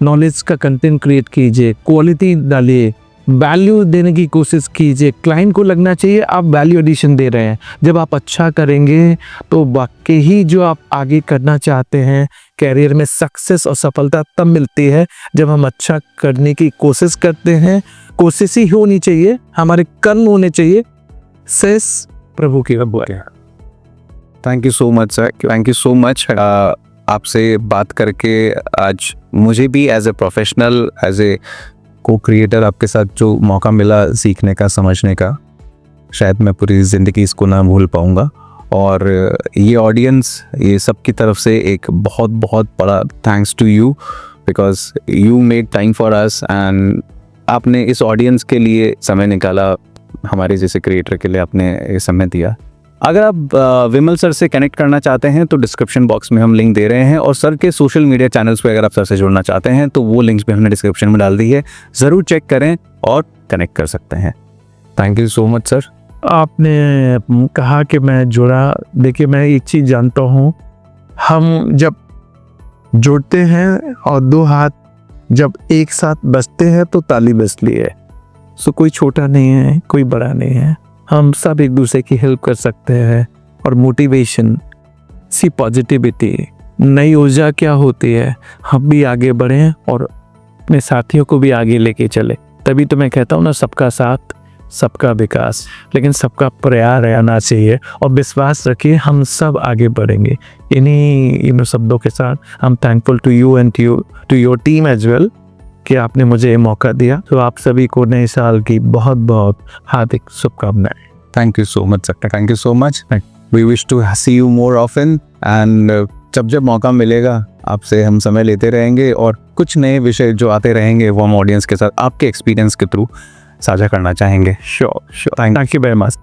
नॉलेज का कंटेंट क्रिएट कीजिए, क्वालिटी डालिए, वैल्यू देने की कोशिश कीजिए। क्लाइंट को लगना चाहिए आप वैल्यू एडिशन दे रहे हैं। जब आप अच्छा करेंगे तो वाकई ही जो आप आगे करना चाहते हैं, कैरियर में सक्सेस और सफलता तब मिलती है जब हम अच्छा करने की कोशिश करते हैं। कोशिश ही होनी चाहिए, हमारे कर्म होने चाहिए। सेस प्रभु की अगुवाई। Thank you so much sir, thank you so much. आपसे बात करके आज मुझे भी as a professional, as a cocreator आपके साथ जो मौका मिला सीखने का, समझने का, शायद मैं पूरी ज़िंदगी इसको ना भूल पाऊँगा। और ये ऑडियंस, ये सब की तरफ से एक बहुत बहुत बड़ा thanks to you, because you made time for us, and आपने इस ऑडियंस के लिए समय निकाला, हमारे जैसे क्रिएटर के लिए आपने ये समय दिया। अगर आप विमल सर से कनेक्ट करना चाहते हैं तो डिस्क्रिप्शन बॉक्स में हम लिंक दे रहे हैं, और सर के सोशल मीडिया चैनल्स पे अगर आप सर से जुड़ना चाहते हैं तो वो लिंक्स भी हमने डिस्क्रिप्शन में डाल दी है, ज़रूर चेक करें और कनेक्ट कर सकते हैं। Thank you so much sir. आपने कहा कि मैं जुड़ा, देखिए, मैं एक चीज़ जानता हूँ, हम जब जुड़ते हैं और 2 हाथ जब एक साथ बजते हैं तो ताली बजती है। सो कोई छोटा नहीं है, कोई बड़ा नहीं है, हम सब एक दूसरे की हेल्प कर सकते हैं। और मोटिवेशन, सी पॉजिटिविटी, नई ऊर्जा क्या होती है, हम भी आगे बढ़ें और अपने साथियों को भी आगे लेके चले। तभी तो मैं कहता हूँ ना, सबका साथ सबका विकास, लेकिन सबका प्रयास रहना चाहिए। और विश्वास रखिए, हम सब आगे बढ़ेंगे। इन्हीं शब्दों के साथ हम thankful to you and to your team as well कि आपने मुझे ये मौका दिया। तो आप सभी को नए साल की बहुत बहुत हार्दिक शुभकामनाएं। Thank you so much sir, thank you so much. We wish to see you more often and जब जब मौका मिलेगा आपसे हम समय लेते रहेंगे और कुछ नए विषय जो आते रहेंगे वो हम ऑडियंस के साथ आपके एक्सपीरियंस के थ्रू साझा करना चाहेंगे। Sure. Thank you very much.